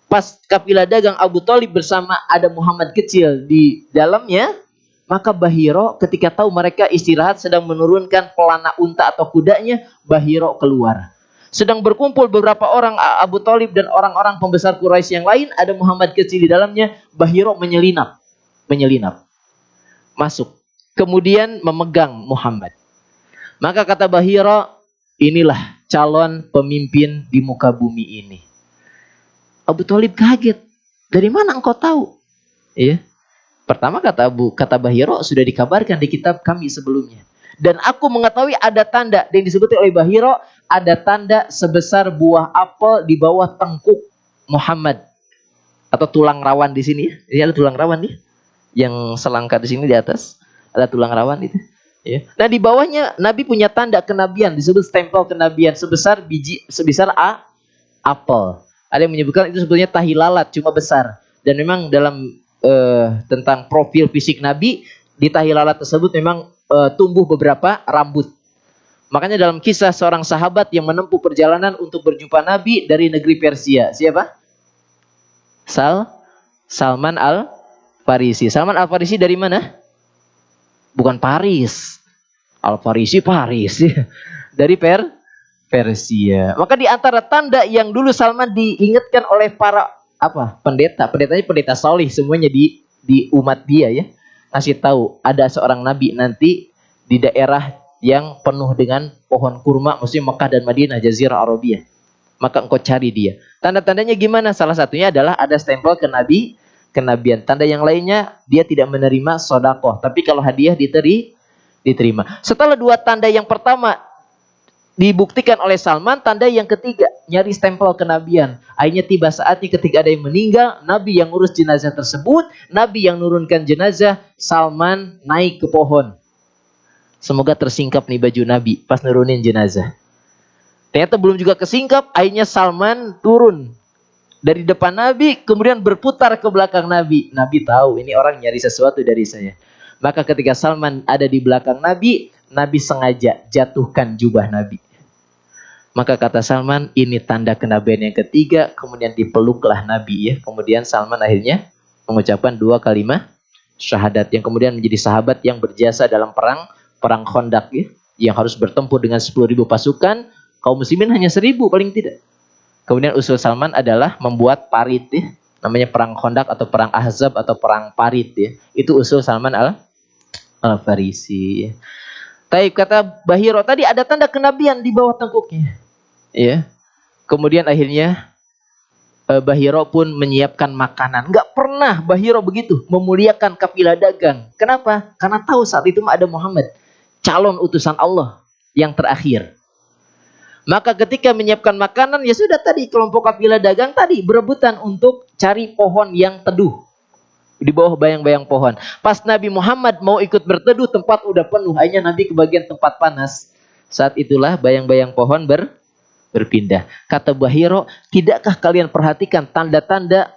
Pas kafilah dagang Abu Thalib bersama ada Muhammad kecil di dalamnya, maka Bahiro ketika tahu mereka istirahat sedang menurunkan pelana unta atau kudanya, Bahiro keluar. Sedang berkumpul beberapa orang Abu Thalib dan orang-orang pembesar Quraisy yang lain, ada Muhammad kecil di dalamnya, Bahiro menyelinap masuk. Kemudian memegang Muhammad. Maka kata Bahiro, inilah calon pemimpin di muka bumi ini. Abu Thalib kaget. Dari mana engkau tahu? Iya. Pertama kata Bahiro, sudah dikabarkan di kitab kami sebelumnya. Dan aku mengetahui ada tanda, yang disebut oleh Bahiro, ada tanda sebesar buah apel di bawah tengkuk Muhammad. Atau tulang rawan di sini. Ini ada tulang rawan nih. Yang selangkah di sini di atas. Ada tulang rawan itu. Ya. Nah di bawahnya Nabi punya tanda kenabian, disebut stempel kenabian sebesar apel. Ada yang menyebutkan itu sebetulnya tahi lalat, cuma besar. Dan memang dalam tentang profil fisik Nabi, di tahi lalat tersebut memang tumbuh beberapa rambut. Makanya dalam kisah seorang sahabat yang menempuh perjalanan untuk berjumpa Nabi dari negeri Persia. Siapa? Salman Al-Farisi. Salman Al-Farisi dari mana? Bukan Paris. Al-Farisi Paris. Dari Persia. Maka di antara tanda yang dulu Salman diingatkan oleh para pendetanya pendeta solih semuanya di umat dia ya, ngasih tahu ada seorang nabi nanti di daerah yang penuh dengan pohon kurma, maksudnya Mekah dan Madinah, Jazirah Arabia. Maka engkau cari dia. Tanda-tandanya gimana? Salah satunya adalah ada stempel kenabian. Tanda yang lainnya, dia tidak menerima sodakoh, tapi kalau hadiah diterima. Setelah dua tanda yang pertama dibuktikan oleh Salman, tanda yang ketiga nyari stempel kenabian. Akhirnya tiba saatnya ketika ada yang meninggal, Nabi yang urus jenazah tersebut, Nabi yang nurunkan jenazah, Salman naik ke pohon. Semoga tersingkap nih baju Nabi pas nurunin jenazah. Ternyata belum juga kesingkap, akhirnya Salman turun dari depan Nabi, kemudian berputar ke belakang Nabi. Nabi tahu ini orang nyari sesuatu dari saya. Maka ketika Salman ada di belakang Nabi, Nabi sengaja jatuhkan jubah Nabi. Maka kata Salman, ini tanda kenabian yang ketiga. Kemudian dipeluklah Nabi ya. Kemudian Salman akhirnya mengucapkan dua kalimat syahadat, yang kemudian menjadi sahabat yang berjasa dalam perang Khandaq ya, yang harus bertempur dengan 10.000 pasukan. Kaum muslimin hanya 1.000 paling tidak. Kemudian usul Salman adalah membuat parit ya, namanya perang Khandaq atau perang Ahzab atau perang parit ya. Itu usul Salman Al-Farisi ya. Taib, kata Bahiro tadi ada tanda kenabian di bawah tengkuknya. Ya. Kemudian akhirnya Bahiro pun menyiapkan makanan. Enggak pernah Bahiro begitu memuliakan kafilah dagang. Kenapa? Karena tahu saat itu ada Muhammad, calon utusan Allah yang terakhir. Maka ketika menyiapkan makanan, ya sudah tadi kelompok kafilah dagang tadi berebutan untuk cari pohon yang teduh. Di bawah bayang-bayang pohon. Pas Nabi Muhammad mau ikut berteduh, tempat udah penuh. Akhirnya Nabi ke bagian tempat panas. Saat itulah bayang-bayang pohon berpindah. Kata Bahiro, tidakkah kalian perhatikan tanda-tanda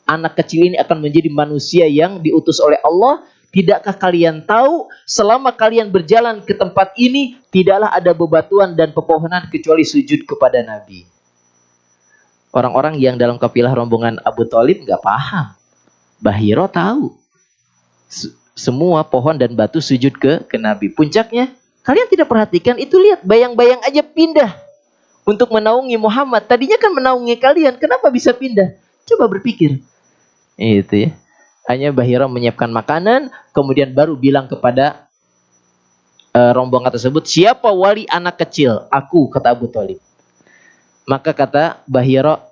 anak kecil ini akan menjadi manusia yang diutus oleh Allah? Tidakkah kalian tahu selama kalian berjalan ke tempat ini, tidaklah ada bebatuan dan pepohonan kecuali sujud kepada Nabi. Orang-orang yang dalam kafilah rombongan Abu Thalib nggak paham. Bahiro tahu semua pohon dan batu sujud ke Nabi. Puncaknya, kalian tidak perhatikan itu, lihat bayang-bayang aja pindah untuk menaungi Muhammad. Tadinya kan menaungi kalian, kenapa bisa pindah? Coba berpikir. Itu ya. Hanya Bahiro menyiapkan makanan, kemudian baru bilang kepada rombongan tersebut, siapa wali anak kecil? Aku, kata Abu Thalib. Maka kata Bahiro,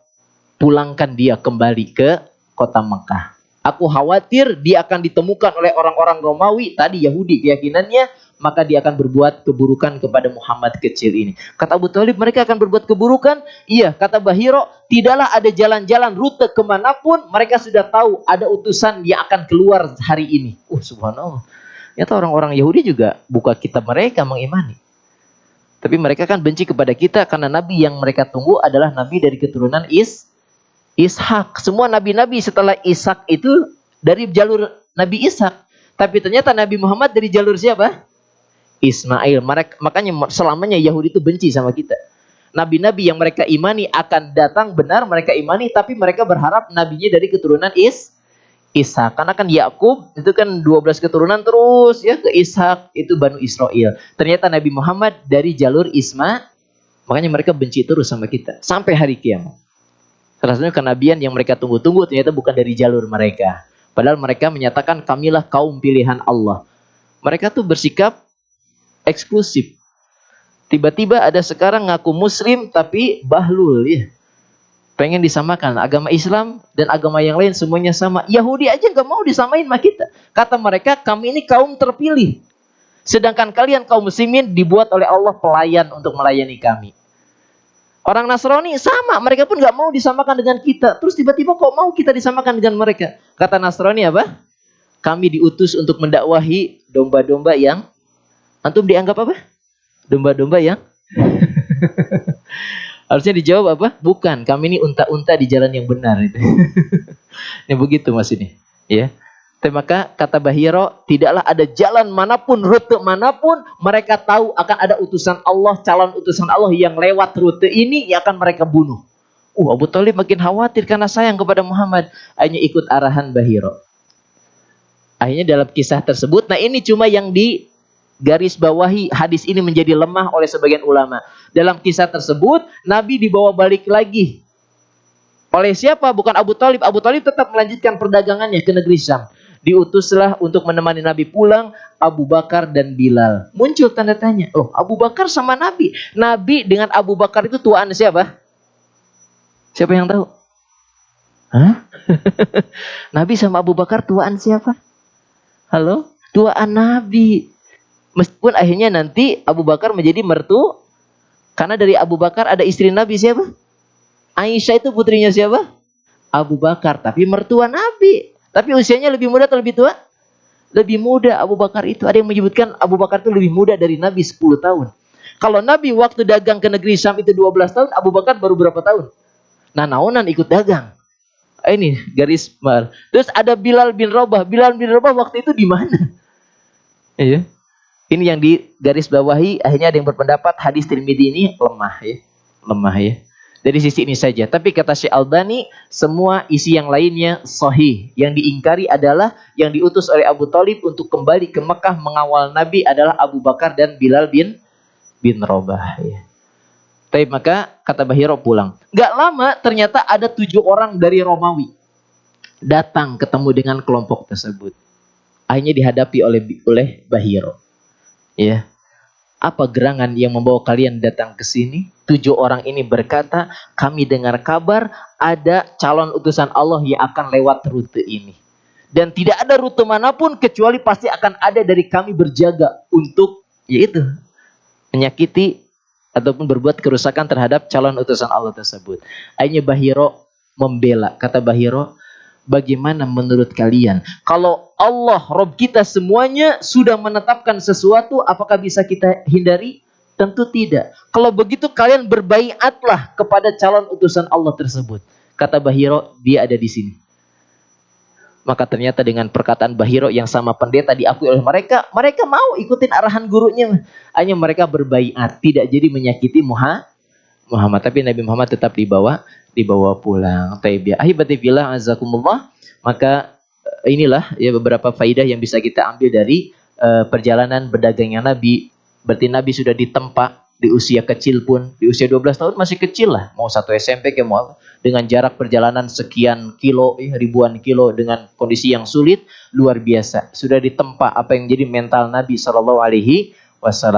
pulangkan dia kembali ke kota Mekah. Aku khawatir dia akan ditemukan oleh orang-orang Romawi, tadi Yahudi keyakinannya, maka dia akan berbuat keburukan kepada Muhammad kecil ini. Kata Abu Thalib, mereka akan berbuat keburukan? Iya, kata Bahiro, tidaklah ada jalan-jalan rute kemanapun, mereka sudah tahu ada utusan yang akan keluar hari ini. Subhanallah. Ternyata orang-orang Yahudi juga buka kitab mereka mengimani. Tapi mereka kan benci kepada kita karena nabi yang mereka tunggu adalah nabi dari keturunan Ishak. Semua nabi-nabi setelah Ishak itu dari jalur Nabi Ishak. Tapi ternyata Nabi Muhammad dari jalur siapa? Ismail. Makanya selamanya Yahudi itu benci sama kita. Nabi-nabi yang mereka imani akan datang, benar mereka imani, tapi mereka berharap nabinya dari keturunan Ishak. Karena kan Yakub itu kan 12 keturunan terus ya ke Ishak, itu Banu Israel. Ternyata Nabi Muhammad dari jalur Ismail. Makanya mereka benci terus sama kita sampai hari kiamat. Rasanya kenabian yang mereka tunggu-tunggu ternyata bukan dari jalur mereka. Padahal mereka menyatakan kamilah kaum pilihan Allah. Mereka tuh bersikap eksklusif. Tiba-tiba ada sekarang ngaku muslim tapi bahlul ya. Pengen disamakan agama Islam dan agama yang lain semuanya sama. Yahudi aja nggak mau disamain sama kita. Kata mereka, kami ini kaum terpilih. Sedangkan kalian kaum muslimin dibuat oleh Allah pelayan untuk melayani kami. Orang Nasrani sama, mereka pun nggak mau disamakan dengan kita. Terus tiba-tiba kok mau kita disamakan dengan mereka? Kata Nasrani apa? Kami diutus untuk mendakwahi domba-domba yang antum dianggap apa? Domba-domba yang harusnya dijawab apa? Bukan, kami ini unta-unta di jalan yang benar itu. Ya begitu Mas ini, ya. Tapi maka kata Bahiro, tidaklah ada jalan manapun, rute manapun, mereka tahu akan ada utusan Allah, calon utusan Allah yang lewat rute ini yang akan mereka bunuh. Abu Thalib makin khawatir karena sayang kepada Muhammad, akhirnya ikut arahan Bahiro. Akhirnya dalam kisah tersebut, nah ini cuma yang di garis bawahi, hadis ini menjadi lemah oleh sebagian ulama. Dalam kisah tersebut, Nabi dibawa balik lagi. Oleh siapa? Bukan Abu Thalib. Abu Thalib tetap melanjutkan perdagangannya ke negeri Syam. Diutuslah untuk menemani Nabi pulang Abu Bakar dan Bilal. Muncul tanda tanya. Abu Bakar sama Nabi. Nabi dengan Abu Bakar itu tuaan siapa? Siapa yang tahu? Hah? Nabi sama Abu Bakar tuaan siapa? Halo? Tuaan Nabi. Meskipun akhirnya nanti Abu Bakar menjadi mertu. Karena dari Abu Bakar ada istri Nabi siapa? Aisyah itu putrinya siapa? Abu Bakar. Tapi mertua Nabi. Tapi usianya lebih muda atau lebih tua? Lebih muda Abu Bakar itu. Ada yang menyebutkan Abu Bakar itu lebih muda dari Nabi 10 tahun. Kalau Nabi waktu dagang ke negeri Syam itu 12 tahun, Abu Bakar baru berapa tahun? Nah, naonan ikut dagang. Ini garis mal. Terus ada Bilal bin Rabah. Bilal bin Rabah waktu itu di mana? Iya. Ini yang di garis bawahi. Akhirnya ada yang berpendapat hadis Tirmidzi ini lemah ya. Lemah ya. Dari sisi ini saja. Tapi kata Syekh Albani, semua isi yang lainnya sahih. Yang diingkari adalah yang diutus oleh Abu Thalib untuk kembali ke Mekah mengawal Nabi adalah Abu Bakar dan Bilal bin Rabah. Ya. Tapi maka kata Bahiro pulang. Gak lama ternyata ada 7 orang dari Romawi datang ketemu dengan kelompok tersebut. Akhirnya dihadapi oleh Bahiro. Ya. Apa gerangan yang membawa kalian datang ke sini? 7 orang ini berkata, kami dengar kabar ada calon utusan Allah yang akan lewat rute ini. Dan tidak ada rute manapun kecuali pasti akan ada dari kami berjaga untuk, yaitu, menyakiti ataupun berbuat kerusakan terhadap calon utusan Allah tersebut. Akhirnya Bahiro membela. Kata Bahiro, bagaimana menurut kalian? Kalau Allah, Rabb kita semuanya sudah menetapkan sesuatu, apakah bisa kita hindari? Tentu tidak. Kalau begitu kalian berbaiatlah kepada calon utusan Allah tersebut. Kata Bahiro, dia ada di sini. Maka ternyata dengan perkataan Bahiro yang sama pendeta diakui oleh mereka, mereka mau ikutin arahan gurunya. Hanya mereka berbaiat, tidak jadi menyakiti Muhammad. Tapi Nabi Muhammad tetap dibawa pulang. Taibiyah. Ahibatifillah azakumullah. Maka inilah ya beberapa faidah yang bisa kita ambil dari perjalanan berdagangnya Nabi. Berarti Nabi sudah ditempa di usia kecil pun. Di usia 12 tahun masih kecil lah. Mau 1 SMP ke mau dengan jarak perjalanan sekian kilo, ribuan kilo dengan kondisi yang sulit, luar biasa. Sudah ditempa apa yang jadi mental Nabi SAW.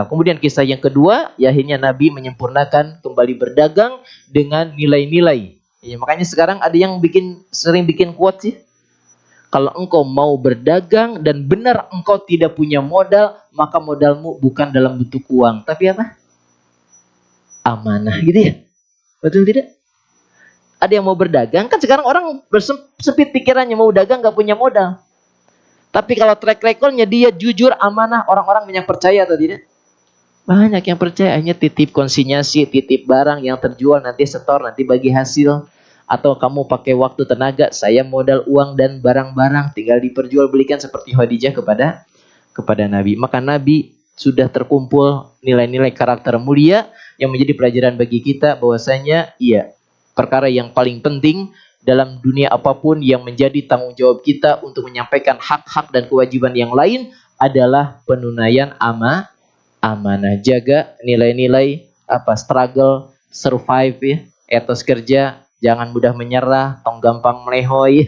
Kemudian kisah yang kedua, ya akhirnya Nabi menyempurnakan kembali berdagang dengan nilai-nilai Ya, makanya sekarang ada yang sering bikin quote sih. Kalau engkau mau berdagang dan benar engkau tidak punya modal, maka modalmu bukan dalam bentuk uang, tapi apa? Amanah, gitu ya. Betul tidak? Ada yang mau berdagang, kan sekarang orang bersempit pikirannya, mau dagang nggak punya modal. Tapi kalau track recordnya dia jujur, amanah, orang-orang banyak percaya atau tidak? Banyak yang percaya, hanya titip konsinyasi, titip barang yang terjual, nanti setor, nanti bagi hasil. Atau kamu pakai waktu tenaga, saya modal uang dan barang-barang, tinggal diperjualbelikan seperti Khadijah kepada Nabi. Maka Nabi sudah terkumpul nilai-nilai karakter mulia yang menjadi pelajaran bagi kita bahwasanya iya, perkara yang paling penting dalam dunia apapun yang menjadi tanggung jawab kita untuk menyampaikan hak-hak dan kewajiban yang lain adalah penunaian amanah. Jaga nilai-nilai struggle, survive ya, etos kerja, jangan mudah menyerah, tong gampang melehoi,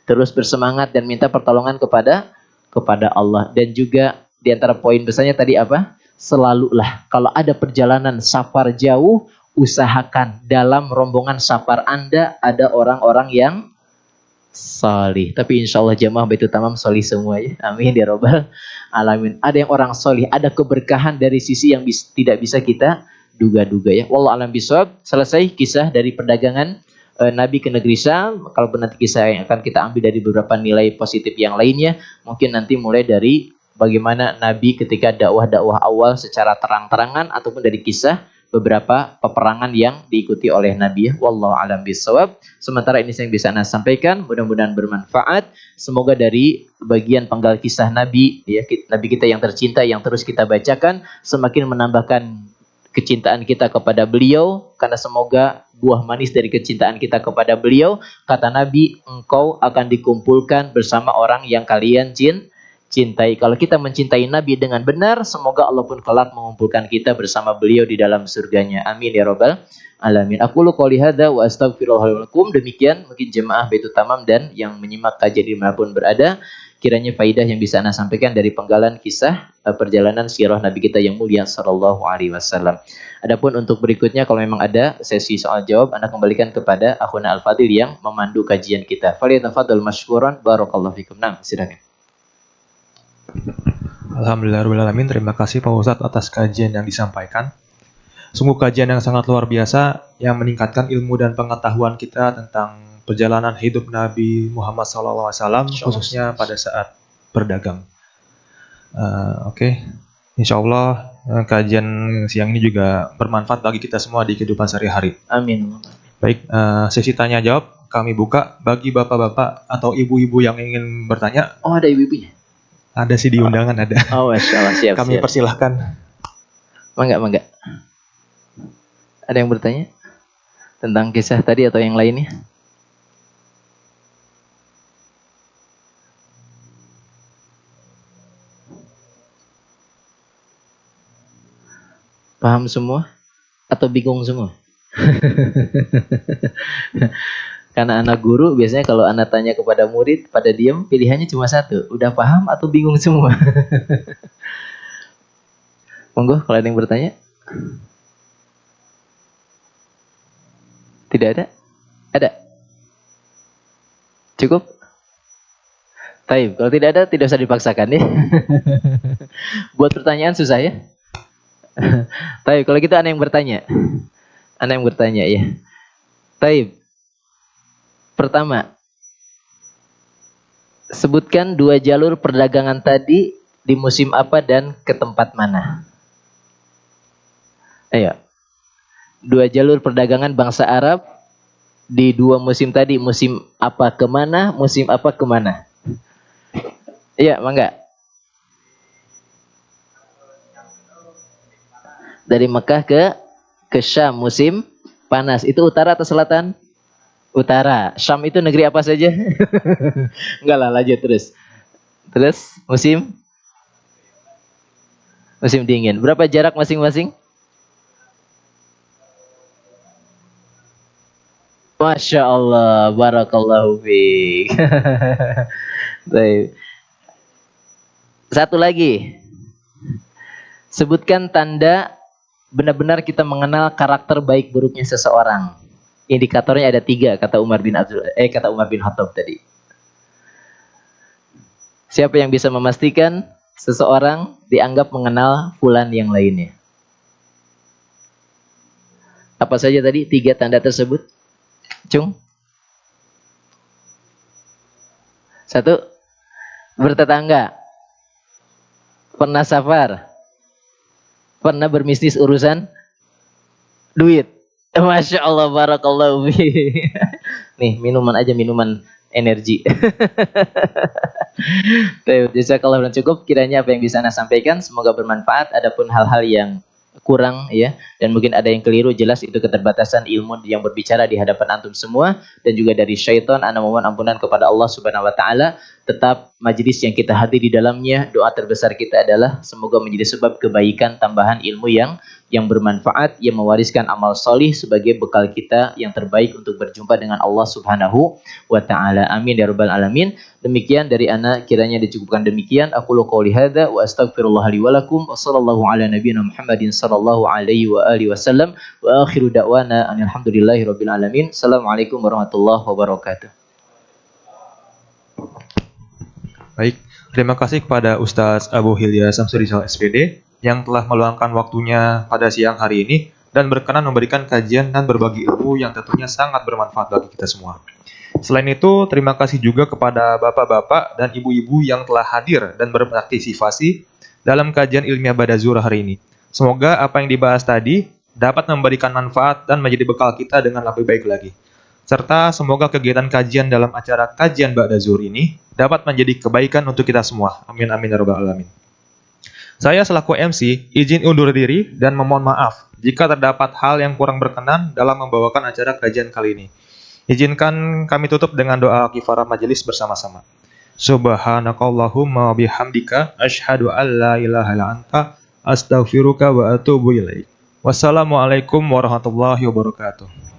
terus bersemangat dan minta pertolongan kepada Allah. Dan juga di antara poin besarnya tadi apa? Selalulah kalau ada perjalanan safar jauh, usahakan dalam rombongan safar Anda ada orang-orang yang solih. Tapi insya Allah jamaah Baitul Tamam solih semua ya. Amin ya robbal alamin. Ada yang orang solih, ada keberkahan dari sisi yang tidak bisa kita duga-duga ya. Wallahu alam bisawab. Selesai kisah dari perdagangan Nabi ke negeri Syam. Kalau nanti kisah yang akan kita ambil dari beberapa nilai positif yang lainnya, mungkin nanti mulai dari bagaimana Nabi ketika dakwah-dakwah awal secara terang-terangan ataupun dari kisah beberapa peperangan yang diikuti oleh Nabi. Wallahu alam bisawab. Sementara ini saya bisa sampaikan, mudah-mudahan bermanfaat. Semoga dari bagian penggal kisah Nabi ya, Nabi kita yang tercinta yang terus kita bacakan semakin menambahkan kecintaan kita kepada beliau, karena semoga buah manis dari kecintaan kita kepada beliau, kata Nabi, engkau akan dikumpulkan bersama orang yang kalian cintai. Kalau kita mencintai Nabi dengan benar, semoga Allah pun kelak mengumpulkan kita bersama beliau di dalam surganya. Amin ya robbal alamin. Aku qouli hadza wa astaghfirullah lakum. Demikian mungkin jemaah Baitul Tamam dan yang menyimak kajian dimanapun berada, kiranya faidah yang bisa Anda sampaikan dari penggalan kisah perjalanan sirah Nabi kita yang mulia sallallahu alaihi wasallam. Adapun untuk berikutnya, kalau memang ada sesi soal jawab, Anda kembalikan kepada akhuna Al-Fadil yang memandu kajian kita. Falyatafadhal mashkuran barakallahu fikum. Nah, silakan. Alhamdulillahirrahmanirrahim. Terima kasih Pak Ustadz atas kajian yang disampaikan. Sungguh kajian yang sangat luar biasa yang meningkatkan ilmu dan pengetahuan kita tentang perjalanan hidup Nabi Muhammad SAW, khususnya pada saat berdagang. Oke. Insya Allah kajian siang ini juga bermanfaat bagi kita semua di kehidupan sehari-hari. Amin. Baik, sesi tanya jawab kami buka bagi bapak-bapak atau ibu-ibu yang ingin bertanya. Oh, ada ibu-ibunya? Ada sih di undangan ada. Oh, Masya Allah, siap. Kami persilahkan. Mangga. Ada yang bertanya tentang kisah tadi atau yang lainnya? Paham semua atau bingung semua? Karena anak guru biasanya kalau anak tanya kepada murid pada diam, pilihannya cuma satu, udah paham atau bingung semua. Monggo kalau ada yang bertanya. Tidak ada? Ada? Cukup? Taib, kalau tidak ada tidak usah dipaksakan ya. Buat pertanyaan susah ya. Taib, kalau gitu ada yang bertanya. Ada yang bertanya ya. Taib. Pertama, sebutkan 2 jalur perdagangan tadi di musim apa dan ke tempat mana? Ayo. 2 jalur perdagangan bangsa Arab di 2 musim tadi, musim apa kemana, musim apa kemana? Iya, mangga. Dari Mekah ke Syam musim panas. Itu utara atau selatan? Utara. Syam itu negeri apa saja? Enggak lah, lanjut terus. Terus musim dingin. Berapa jarak masing-masing? Masya Allah, barakallahu fiik. Baik. Satu lagi. Sebutkan tanda benar-benar kita mengenal karakter baik buruknya seseorang. Indikatornya ada 3 kata Umar bin Khattab tadi. Siapa yang bisa memastikan seseorang dianggap mengenal fulan yang lainnya? Apa saja tadi 3 tanda tersebut? Cung? 1. Bertetangga. Pernah safar. Pernah berbisnis urusan duit. Masya Allah, barakallahu fi. Nih, minuman aja, minuman energi. Jazakallah khairan. Cukup kiranya apa yang bisa Anda sampaikan semoga bermanfaat. Adapun hal-hal yang kurang ya dan mungkin ada yang keliru, jelas itu keterbatasan ilmu yang berbicara di hadapan antum semua dan juga dari syaitan. Ana mohon ampunan kepada Allah Subhanahu wa taala. Tetap majelis yang kita hadiri di dalamnya, doa terbesar kita adalah semoga menjadi sebab kebaikan, tambahan ilmu yang bermanfaat, yang mewariskan amal solih sebagai bekal kita yang terbaik untuk berjumpa dengan Allah Subhanahu wa taala. Amin ya rabbal alamin. Demikian dari ana, kiranya dicukupkan demikian. Aqulu qouli hadza wa astaghfirullah li wa lakum wa sallallahu ala nabiyyina Muhammadin sallallahu alaihi wa alihi wasallam wa akhiru da'wana alhamdulillahi rabbil alamin. Assalamualaikum warahmatullahi wabarakatuh. Baik, terima kasih kepada Ustaz Abu Hilya Samsurizal SPD yang telah meluangkan waktunya pada siang hari ini dan berkenan memberikan kajian dan berbagi ilmu yang tentunya sangat bermanfaat bagi kita semua. Selain itu, terima kasih juga kepada bapak-bapak dan ibu-ibu yang telah hadir dan berpartisipasi dalam kajian ilmiah Badazura hari ini. Semoga apa yang dibahas tadi dapat memberikan manfaat dan menjadi bekal kita dengan lebih baik lagi. Serta semoga kegiatan kajian dalam acara kajian Badazur ini dapat menjadi kebaikan untuk kita semua. Amin amin ya rabbal alamin. Saya selaku MC izin undur diri dan memohon maaf jika terdapat hal yang kurang berkenan dalam membawakan acara kajian kali ini. Izinkan kami tutup dengan doa kifarah majelis bersama-sama. Subhanakallahumma bihamdika asyhadu an la ilaha illa anta astaghfiruka wa atubu ilaik. Wassalamualaikum warahmatullahi wabarakatuh.